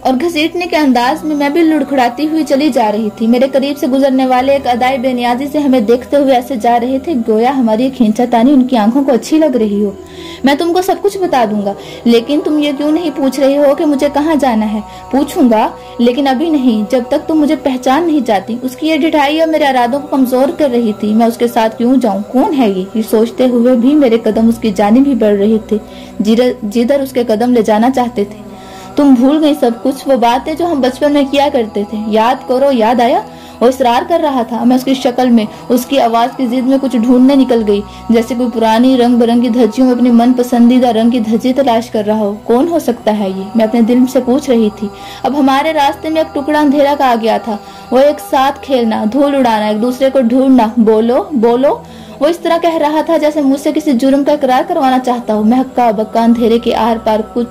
और घसीटने के अंदाज में मैं भी लुढ़खड़ाती हुई चली जा रही थी। मेरे करीब से गुजरने वाले एक अदाई बेनियाजी से हमें देखते हुए ऐसे जा रहे थे गोया हमारी खींचातानी उनकी आंखों को अच्छी लग रही हो। मैं तुमको सब कुछ बता दूंगा, लेकिन तुम ये क्यों नहीं पूछ रही हो कि मुझे कहाँ जाना है? पूछूंगा, लेकिन अभी नहीं, जब तक तुम मुझे पहचान नहीं जाती। उसकी ये ढिठाई और मेरे इरादों को कमजोर कर रही थी। मैं उसके साथ क्यों जाऊं? कौन है ये सोचते हुए भी मेरे कदम उसकी जानिब ही बढ़ रहे थे, जिधर उसके कदम ले जाना चाहते थे। तुम भूल गई सब कुछ, वो बातें जो हम बचपन में किया करते थे। याद करो। याद आया? वो इसरार कर रहा था। मैं उसकी शक्ल में, उसकी आवाज की जिद में कुछ ढूंढने निकल गई, जैसे कोई पुरानी रंग बिरंगी धज्जियों में अपनी मन पसंदीदा रंग की धज्जी तलाश कर रहा हो। कौन हो सकता है ये, मैं अपने दिल से पूछ रही थी। अब हमारे रास्ते में एक टुकड़ा अंधेरा का आ गया था। वो एक साथ खेलना, धूल उड़ाना, एक दूसरे को ढूंढना, बोलो बोलो, वो इस तरह कह रहा था जैसे मुझसे किसी जुर्म का इकरार करवाना चाहता हूँ। मैं हक्का बक्का अंधेरे के आर पार कुछ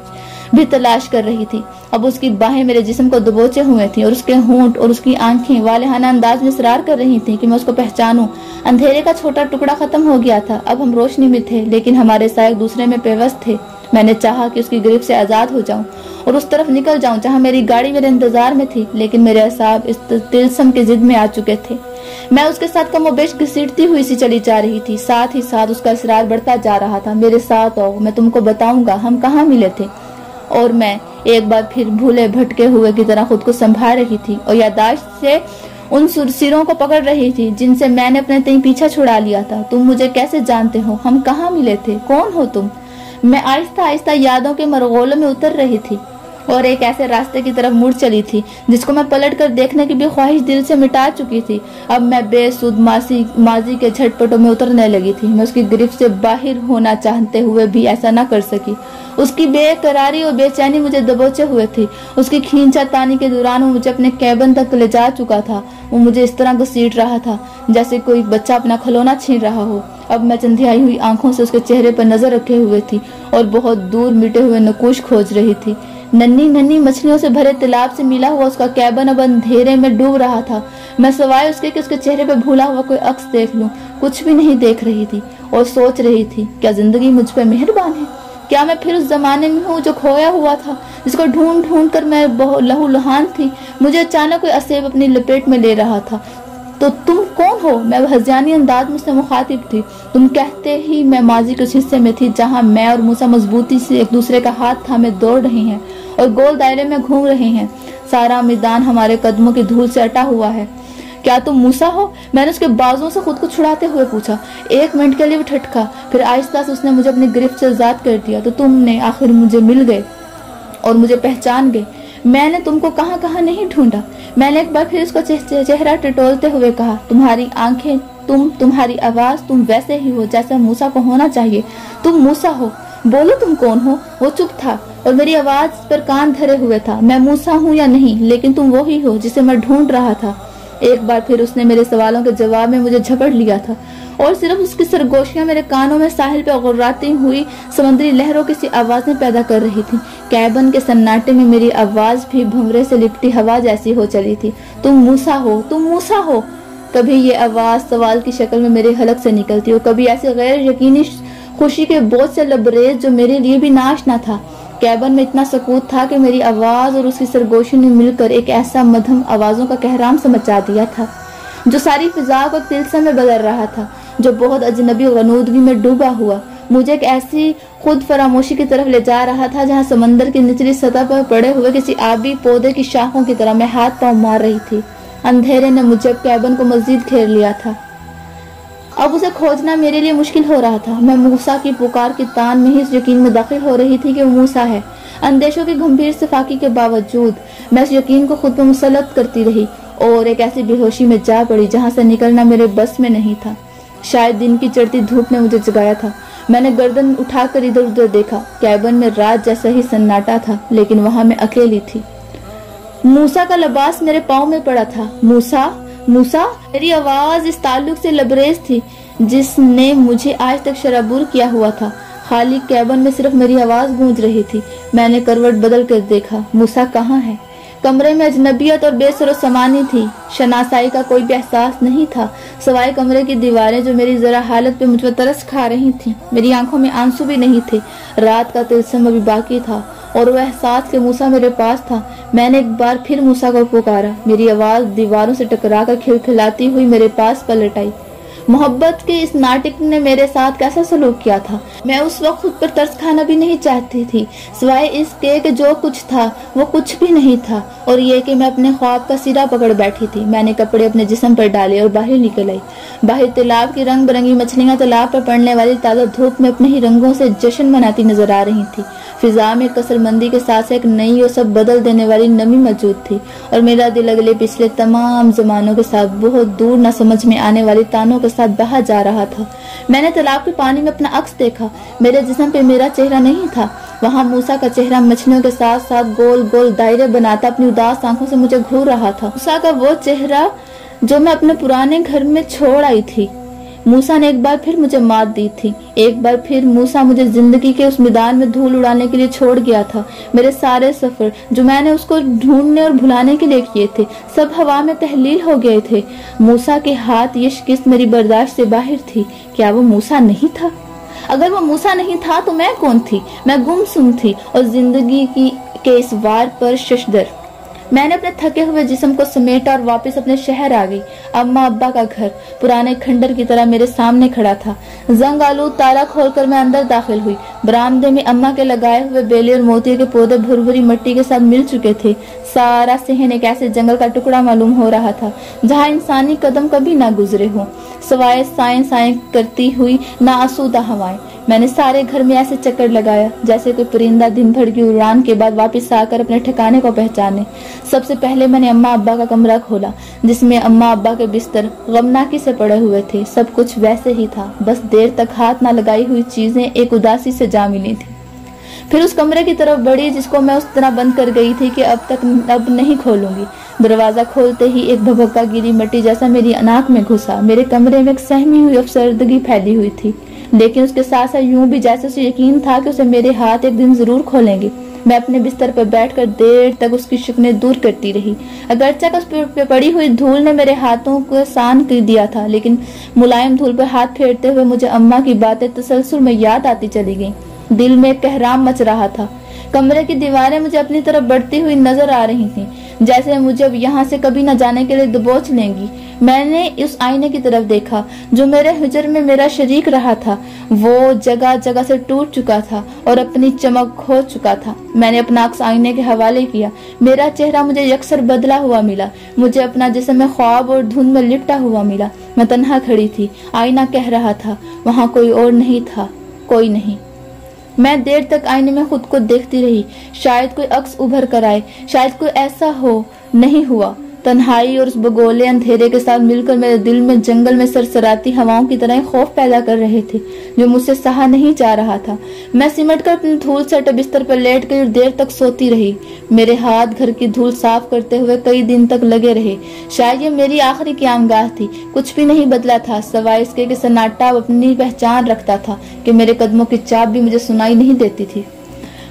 भी तलाश कर रही थी। अब उसकी बाहें मेरे जिस्म को दबोचे हुए थी और उसके होंठ और उसकी आंखें वालेहाना अंदाज में इसरार कर रही थी कि मैं उसको पहचानूं। अंधेरे का छोटा टुकड़ा खत्म हो गया था। अब हम रोशनी में थे, लेकिन हमारे साए एक दूसरे में पेवस्त थे। मैंने चाहा कि उसकी गिरफ्त से आजाद हो जाऊं और उस तरफ निकल जाऊं जहां मेरी गाड़ी मेरे इंतजार में थी, लेकिन मेरे असाब इस तिलस्म की जिद में आ चुके थे। मैं उसके साथ कमोबेश घसीटती हुई सी चली जा रही थी। साथ ही साथ उसका इसरार बढ़ता जा रहा था, मेरे साथ आओ, मैं तुमको बताऊंगा हम कहाँ मिले थे। और मैं एक बार फिर भूले भटके हुए की तरह खुद को संभाल रही थी और याददाश्त से उन सुरसिरों को पकड़ रही थी जिनसे मैंने अपने तई पीछा छुड़ा लिया था। तुम मुझे कैसे जानते हो, हम कहाँ मिले थे, कौन हो तुम? मैं आहिस्ता आहिस्ता यादों के मरगोलों में उतर रही थी और एक ऐसे रास्ते की तरफ मुड़ चली थी जिसको मैं पलट कर देखने की भी ख्वाहिश दिल से मिटा चुकी थी। अब मैं बेसुध माजी के झटपटों में उतरने लगी थी। मैं उसकी गिरफ्त से बाहर होना चाहते हुए भी ऐसा न कर सकी। उसकी बेकरारी और बेचैनी मुझे दबोचे हुए थी। उसकी खींचातानी के दौरान वो मुझे अपने कैबिन तक ले जा चुका था। वो मुझे इस तरह घसीट रहा था जैसे कोई बच्चा अपना खिलौना छीन रहा हो। अब मैं चंधियाई हुई आंखों से उसके चेहरे पर नजर रखे हुए थी और बहुत दूर मिटे हुए नकूश खोज रही थी। नन्ही नन्ही मछलियों से भरे तालाब से मिला हुआ उसका कैबिन अब अंधेरे में डूब रहा था। मैं सवाए उसके कि उसके चेहरे पर भूला हुआ कोई अक्स देख लूं, कुछ भी नहीं देख रही थी और सोच रही थी, क्या जिंदगी मुझ पर मेहरबान है? क्या मैं फिर उस जमाने में हूँ जो खोया हुआ था, जिसको ढूंढ ढूंढ कर मैं बहुत लहूलुहान थी? मुझे अचानक कोई असेब अपनी लपेट में ले रहा था। तो तुम कौन हो? मैं हज़ानी अंदाज में उससे मुखातिब थी। तुम कहते ही मैं माजी के उस हिस्से में थी जहाँ मैं और मूसा मजबूती से एक दूसरे का हाथ थामे दौड़ रहे हैं और गोल दायरे में घूम रहे हैं। सारा मैदान हमारे कदमों की धूल से अटा हुआ है। क्या तुम मूसा हो? मैंने उसके बाजुओं से खुद को छुड़ाते हुए पूछा। एक मिनट के लिए वो ठटका, फिर आहिस्ता से उसने मुझे अपनी गिरफ्त से आजाद कर दिया। तो तुमने आखिर मुझे मिल गए और मुझे पहचान गए। मैंने तुमको कहाँ कहाँ नहीं ढूंढा। मैंने एक बार फिर उसका चेहरा टटोलते हुए कहा, तुम्हारी आंखें, तुम्हारी आवाज, तुम वैसे ही हो जैसा मूसा को होना चाहिए। तुम मूसा हो, बोलो तुम कौन हो? वो चुप था और मेरी आवाज पर कान धरे हुए था। मैं मूसा हूँ या नहीं, लेकिन तुम वो ही हो जिसे मैं ढूंढ रहा था। एक बार फिर उसने मेरे सवालों के जवाब में मुझे झपट लिया था और सिर्फ उसकी सरगोशियां मेरे कानों में साहिल पे गुर्राती हुई समुद्री लहरों की सी आवाजें पैदा कर रही थी। कैबिन के सन्नाटे में मेरी आवाज भी भंवरे से लिपटी हवा जैसी हो चली थी। तुम मूसा हो, तुम मूसा हो। कभी ये आवाज सवाल की शक्ल में मेरे हलक से निकलती और कभी ऐसे गैर यकीनी खुशी के बोझ से लबरेज जो मेरे लिए भी नाशना था। कैबिन में इतना सकूत था कि मेरी आवाज और उसकी सरगोशी ने मिलकर एक ऐसा मध्यम आवाजों का कहराम से मचा दिया था जो सारी फिजा को तिलस्म में बदल रहा था, जो बहुत अजनबी गनूदगी में डूबा हुआ मुझे एक ऐसी खुद फरामोशी की तरफ ले जा रहा था जहां समंदर की निचली सतह पर पड़े हुए किसी आबी पौधे की शाखों की तरह मैं हाथ पांव मार रही थी। अंधेरे ने मुझे कैबिन को मजीद घेर लिया था। अब उसे खोजना मेरे लिए मुश्किल हो रहा था। मैं मूसा की पुकार की तान में ही इस यकीन में दाखिल हो रही थी कि वो मूसा है। अंदेशों की गंभीर सफाकी के बावजूद मैं इस यकीन को खुद पर मुसलत करती रही और एक ऐसी बेहोशी में जा पड़ी जहां से निकलना मेरे बस में नहीं था। शायद दिन की चढ़ती धूप ने मुझे जगाया था। मैंने गर्दन उठाकर इधर उधर देखा। कैबिन में रात जैसा ही सन्नाटा था, लेकिन वहां मैं अकेली थी। मूसा का लिबास मेरे पाँव में पड़ा था। मूसा, मूसा। मेरी आवाज इस ताल्लुक से लबरेज थी जिसने मुझे आज तक शराबूर किया हुआ था। खाली कैबिन में सिर्फ मेरी आवाज गूंज रही थी। मैंने करवट बदल कर देखा, मूसा कहाँ है? कमरे में अजनबियत और बेसरो समानी थी। शनासाई का कोई भी एहसास नहीं था, सवाए कमरे की दीवारें जो मेरी जरा हालत पे मुझ पर तरस खा रही थी। मेरी आंखों में आंसू भी नहीं थे। रात का तिलस्म अभी बाकी था और वह एहसास के मूसा मेरे पास था। मैंने एक बार फिर मूसा को पुकारा। मेरी आवाज दीवारों से टकरा कर खिलखिलाती हुई मेरे पास पलट आई। मोहब्बत के इस नाटक ने मेरे साथ कैसा सलूक किया था। मैं उस वक्त खुद पर तरस खाना भी नहीं चाहती थी, सिवाय इसके कि जो कुछ था वो कुछ भी नहीं था, और ये कि मैं अपने ख्वाब का सिरा पकड़ बैठी थी। मैंने कपड़े अपने जिस्म पर डाले और बाहर निकल आई। बाहर तालाब की रंग बिरंगी मछलियां तालाब पर पड़ने वाली ताज़ा धूप में अपने ही रंगों से जश्न मनाती नजर आ रही थी। फिजा में कसरमंदी के साथ एक नई और सब बदल देने वाली नमी मौजूद थी, और मेरा दिल अगले पिछले तमाम जमानों के साथ बहुत दूर न समझ में आने वाली तानों के साथ बहा जा रहा था। मैंने तालाब के पानी में अपना अक्स देखा। मेरे जिस्म पे मेरा चेहरा नहीं था, वहाँ मूसा का चेहरा मछलियों के साथ साथ गोल गोल दायरे बनाता अपनी उदास आंखों से मुझे घूर रहा था। मूसा का वो चेहरा जो मैं अपने पुराने घर में छोड़ आई थी। मूसा ने एक बार फिर मुझे मात दी थी। एक बार फिर मूसा मुझे जिंदगी के उस मैदान में धूल उड़ाने के लिए छोड़ गया था। मेरे सारे सफर जो मैंने उसको ढूंढने और भुलाने के लिए किए थे, सब हवा में तहलील हो गए थे। मूसा के हाथ ये शिकस्त मेरी बर्दाश्त से बाहर थी। क्या वो मूसा नहीं था? अगर वो मूसा नहीं था तो मैं कौन थी? मैं गुमसुम थी और जिंदगी के इस वार पर शशदर। मैंने अपने थके हुए जिस्म को समेटा और वापस अपने शहर आ गई। अम्मा अब्बा का घर पुराने खंडर की तरह मेरे सामने खड़ा था। जंग आलू ताला खोलकर मैं अंदर दाखिल हुई। बरामदे में अम्मा के लगाए हुए बेले और मोती के पौधे भुरभुरी मिट्टी के साथ मिल चुके थे। सारा सहन एक ऐसे जंगल का टुकड़ा मालूम हो रहा था जहाँ इंसानी कदम कभी ना गुजरे हो, सवाए साएं साएं करती हुई ना आसूदा हवाएं। मैंने सारे घर में ऐसे चक्कर लगाया जैसे कोई परिंदा दिन भर की उड़ान के बाद वापस आकर अपने ठिकाने को पहचाने। सबसे पहले मैंने अम्मा अब्बा का कमरा खोला, जिसमें अम्मा अब्बा के बिस्तर गमनाकी से पड़े हुए थे। सब कुछ वैसे ही था, बस देर तक हाथ ना लगाई हुई चीजें एक उदासी से जा मिली थी। फिर उस कमरे की तरफ बढ़ी जिसको मैं उस तरह बंद कर गई थी कि अब नहीं खोलूंगी। दरवाजा खोलते ही एक भभक्का गिरी मिट्टी जैसा मेरी नाक में घुसा। मेरे कमरे में एक सहमी हुई अफसरदगी फैली हुई थी, लेकिन उसके साथ साथ यूं भी जैसे उसे यकीन था कि उसे मेरे हाथ एक दिन जरूर खोलेंगे। मैं अपने बिस्तर पर बैठकर देर तक उसकी शिकनें दूर करती रही। अगरचे उस पर पड़ी हुई धूल ने मेरे हाथों को सान कर दिया था, लेकिन मुलायम धूल पर हाथ फेरते हुए मुझे अम्मा की बातें तसलसल में याद आती चली गईं। दिल में कहराम मच रहा था। कमरे की दीवारें मुझे अपनी तरफ बढ़ती हुई नजर आ रही थीं, जैसे मुझे अब यहाँ से कभी न जाने के लिए दबोच लेंगी। मैंने उस आईने की तरफ देखा जो मेरे हिजर में मेरा शरीक रहा था। वो जगह जगह से टूट चुका था और अपनी चमक खो चुका था। मैंने अपना अक्स आईने के हवाले किया। मेरा चेहरा मुझे यकसर बदला हुआ मिला। मुझे अपना जिस्म ख्वाब और धुंध में लिपटा हुआ मिला। मैं तन्हा खड़ी थी। आईना कह रहा था वहाँ कोई और नहीं था, कोई नहीं। मैं देर तक आईने में खुद को देखती रही। शायद कोई अक्स उभर कर आए, शायद कोई ऐसा हो। नहीं हुआ। तन्हाई और उस बगोले अंधेरे के साथ मिलकर मेरे दिल में जंगल में सरसराती हवाओं की तरह खौफ पैदा कर रहे थे जो मुझसे सहा नहीं जा रहा था। मैं सिमट कर अपनी धूल सटे बिस्तर पर लेट कर देर तक सोती रही। मेरे हाथ घर की धूल साफ करते हुए कई दिन तक लगे रहे। शायद ये मेरी आखिरी क़यामगाह थी। कुछ भी नहीं बदला था सवाए इसके कि सन्नाटा अपनी पहचान रखता था कि मेरे कदमों की चाप भी मुझे सुनाई नहीं देती थी।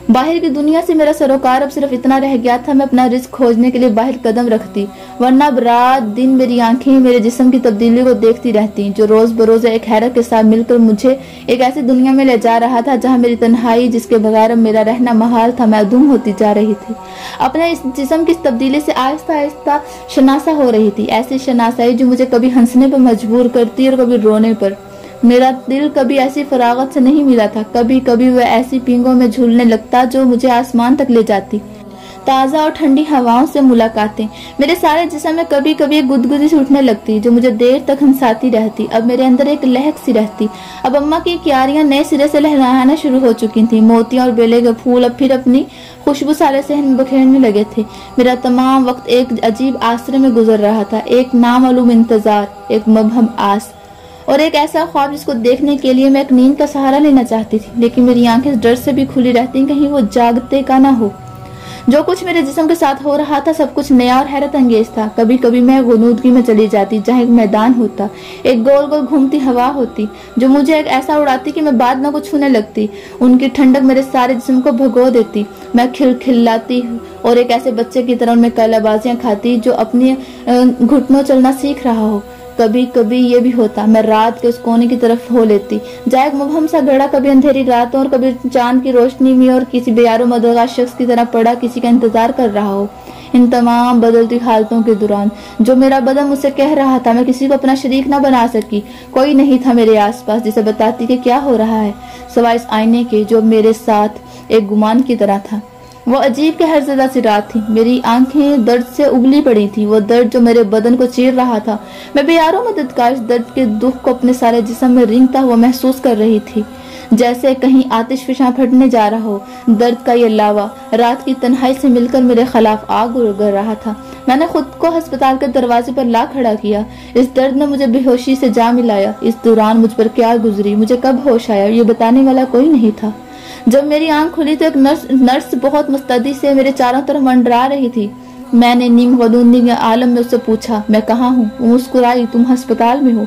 बाहर की दुनिया से मेरा सरोकार अब सिर्फ इतना रह गया था, मैं अपना रिस्क खोजने के लिए बाहर कदम रखती, वरना अब रात दिन मेरी आंखें मेरे जिस्म की तब्दीली को देखती रहती जो रोज बरोज एक हैरत के साथ मिलकर मुझे एक ऐसी दुनिया में ले जा रहा था जहां मेरी तन्हाई, जिसके बगैर मेरा रहना महाल था, महदूम होती जा रही थी। अपने इस जिस्म की तब्दीली से आहिस्ता आहिस्ता शनासा हो रही थी, ऐसी शनासाई जो मुझे कभी हंसने पर मजबूर करती और कभी रोने पर। मेरा दिल कभी ऐसी फरागत से नहीं मिला था। कभी कभी वह ऐसी पींगों में झूलने लगता जो मुझे आसमान तक ले जाती। ताज़ा और ठंडी हवाओं से मुलाकातें मेरे सारे जिस्म में कभी कभी एक गुदगुदी से उठने लगती जो मुझे देर तक हंसाती रहती। अब मेरे अंदर एक लहक सी रहती। अब अम्मा की क्यारियां नए सिरे से लहराना शुरू हो चुकी थी। मोतियां और बेले के फूल अब फिर अपनी खुशबू सारे सहन में बखेरने लगे थे। मेरा तमाम वक्त एक अजीब आसरे में गुजर रहा था, एक नामालूम इंतजार, एक मबहम आस और एक ऐसा ख्वाब जिसको देखने के लिए मैं एक नींद का सहारा लेना चाहती थी, लेकिन मेरी आंखें इस डर से भी खुली रहती कहीं वो जागते का ना हो। जो कुछ मेरे जिस्म के साथ हो रहा था सब कुछ नया और हैरत अंगेज था। कभी कभी मैं गुनूदगी में चली जाती जहाँ एक मैदान होता, एक गोल गोल घूमती हवा होती जो मुझे एक ऐसा उड़ाती कि मैं बाद में कुछ छूने लगती। उनकी ठंडक मेरे सारे जिस्म को भगो देती। मैं खिलखिलाती और एक ऐसे बच्चे की तरह उनमें कलाबाजियां खाती जो अपनी घुटनों चलना सीख रहा हो। कभी कभी ये भी होता मैं रात के उस कोने की तरफ हो लेती जहाँ एक मुबहम सा घड़ा कभी अंधेरी रातों और कभी चांद की रोशनी में और किसी बेयारो मददगार शख्स की तरह पड़ा किसी का इंतजार कर रहा हो। इन तमाम बदलती हालतों के दौरान जो मेरा बदन मुझसे कह रहा था, मैं किसी को अपना शरीक न बना सकी। कोई नहीं था मेरे आसपास जिसे बताती कि क्या हो रहा है, सिवाय इस आईने के जो मेरे साथ एक गुमान की तरह था। वो अजीब कहरज़दा सी रात थी। मेरी आंखें दर्द से उबली पड़ी थी। वो दर्द जो मेरे बदन को चीर रहा था, मैं बेयारो मददगार दर्द के दुख को अपने सारे जिस्म में रेंगता हुआ महसूस कर रही थी, जैसे कहीं आतिश फिशां फटने जा रहा हो। दर्द का ये लावा रात की तन्हाई से मिलकर मेरे खिलाफ आग उगल रहा था। मैंने खुद को अस्पताल के दरवाजे पर ला खड़ा किया। इस दर्द ने मुझे बेहोशी से जा मिलाया। इस दौरान मुझ पर क्या गुजरी, मुझे कब होश आया, ये बताने वाला कोई नहीं था। जब मेरी आंख खुली तो एक नर्स बहुत मुस्तैदी से मेरे चारों तरफ मंडरा रही थी। मैंने नीम गदूनी आलम में उससे पूछा, मैं कहाँ हूँ? वो मुस्कुराई, तुम अस्पताल में हो,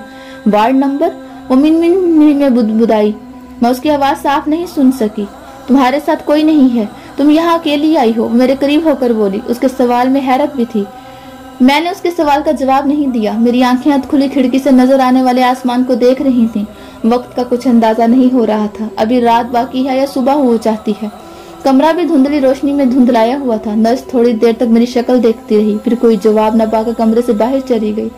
वार्ड नंबर? वो मिन में बुदबुदाई। मैं उसकी आवाज साफ नहीं सुन सकी। तुम्हारे साथ कोई नहीं है, तुम यहाँ अकेली आई हो, मेरे करीब होकर बोली। उसके सवाल में हैरत भी थी। मैंने उसके सवाल का जवाब नहीं दिया। मेरी आंखें अध खुली खिड़की से नजर आने वाले आसमान को देख रही थीं। वक्त का कुछ अंदाजा नहीं हो रहा था, अभी रात बाकी है या सुबह हो जाती है। कमरा भी धुंधली रोशनी में धुंधलाया हुआ था। नर्स थोड़ी देर तक मेरी शक्ल देखती रही, फिर कोई जवाब न पाकर कमरे से बाहर चली गई।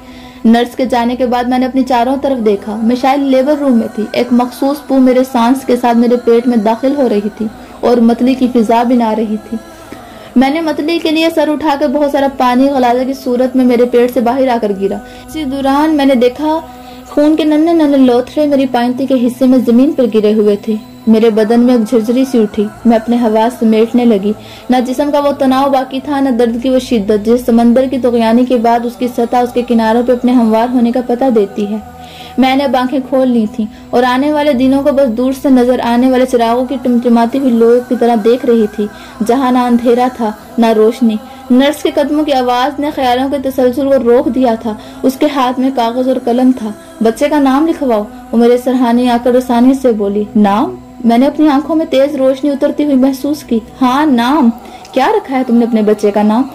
नर्स के जाने के बाद मैंने अपनी चारों तरफ देखा। मैं शायद लेबर रूम में थी। एक मखसूस बू मेरे सांस के साथ मेरे पेट में दाखिल हो रही थी और मतली की फिजा बिना रही थी। मैंने मतली के लिए सर उठाकर बहुत सारा पानी गलाजे की सूरत में मेरे पेट से बाहर आकर गिरा। इसी दौरान मैंने देखा खून के नन्हे नन्हे लोथड़े मेरी पाइंती के हिस्से में जमीन पर गिरे हुए थे। मेरे बदन में एक झरझरी सी उठी। मैं अपने हवास समेटने लगी। न जिस्म का वो तनाव बाकी था, न दर्द की वो शिद्दत जिस समंदर की तुग़यानी के बाद उसकी सतह उसके किनारों पे अपने हमवार होने का पता देती है। मैंने अब आंखें खोल ली थी और आने वाले दिनों को बस दूर से नजर आने वाले चिरागों की टिमटिमाती हुई लोई की तरह देख रही थी, जहाँ ना अंधेरा था ना रोशनी। नर्स के कदमों की आवाज ने ख्यालों के तसलसल को रोक दिया था। उसके हाथ में कागज और कलम था। बच्चे का नाम लिखवाओ, वो मेरे सरहाने आकर रसानी से बोली। नाम? मैंने अपनी आंखों में तेज रोशनी उतरती हुई महसूस की। हाँ, नाम। क्या रखा है तुमने अपने बच्चे का नाम?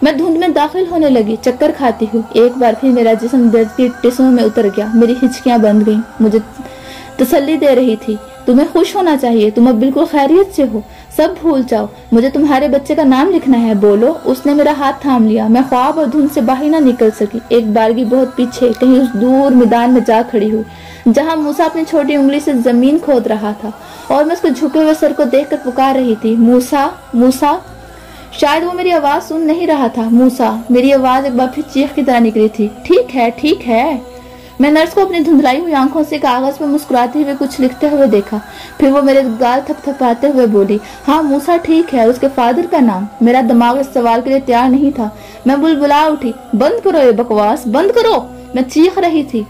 मैं धुंध में दाखिल होने लगी, चक्कर खाती हुई। एक बार फिर मेरा जिस्म दर्द की टिश्सों में उतर गया। मेरी हिचकियां बंद गईं। मुझे तसल्ली दे रही थी, तुम्हें खुश होना चाहिए, तुम अब बिल्कुल खैरियत से हो, सब भूल जाओ, मुझे तुम्हारे बच्चे का नाम लिखना है, बोलो। उसने मेरा हाथ थाम लिया। मैं ख्वाब और धुंध से बाहर न निकल सकी। एक बारगी बहुत पीछे कहीं उस दूर मैदान में जा खड़ी हुई, जहाँ मूसा अपनी छोटी उंगली से जमीन खोद रहा था और मैं उसके झुके हुए सर को देखकर पुकार रही थी, मूसा, मूसा। शायद वो मेरी आवाज सुन नहीं रहा था। मूसा। मेरी आवाज एक बार फिर चीख की तरह निकली थी। ठीक है, ठीक है। मैं नर्स को अपनी धुंधलाई हुई आंखों से कागज पर मुस्कुराते हुए कुछ लिखते हुए देखा। फिर वो मेरे गाल थपथपाते हुए बोली, हाँ मूसा ठीक है, उसके फादर का नाम। मेरा दिमाग इस सवाल के लिए तैयार नहीं था। मैं बुलबुला उठी, बंद करो ये बकवास, बंद करो। मैं चीख रही थी।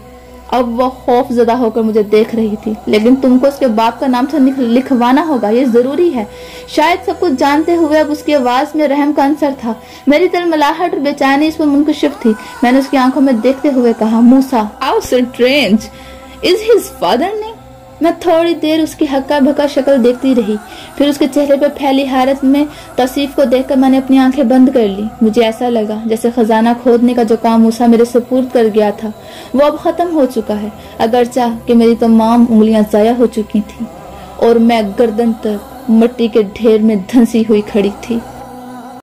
अब वो खौफजदा होकर मुझे देख रही थी। लेकिन तुमको उसके बाप का नाम तो लिखवाना होगा, ये जरूरी है। शायद सब कुछ जानते हुए अब उसकी आवाज में रहम का अंसर था। मेरी तलमलाहट और बेचैनी इस पर मुनकशिफ थी। मैंने उसकी आंखों में देखते हुए कहा, Musa. How strange, is his father name? मैं थोड़ी देर उसकी हक्का भक्का शक्ल देखती रही। फिर उसके चेहरे पर फैली हैरत में तसीफ को देखकर मैंने अपनी आंखें बंद कर ली। मुझे ऐसा लगा जैसे खजाना खोदने का जो काम मूसा मेरे सुपुर्द कर गया था वो अब खत्म हो चुका है, अगरचा कि मेरी तमाम उंगलियां जाया हो चुकी थी और मैं गर्दन तक मिट्टी के ढेर में धंसी हुई खड़ी थी।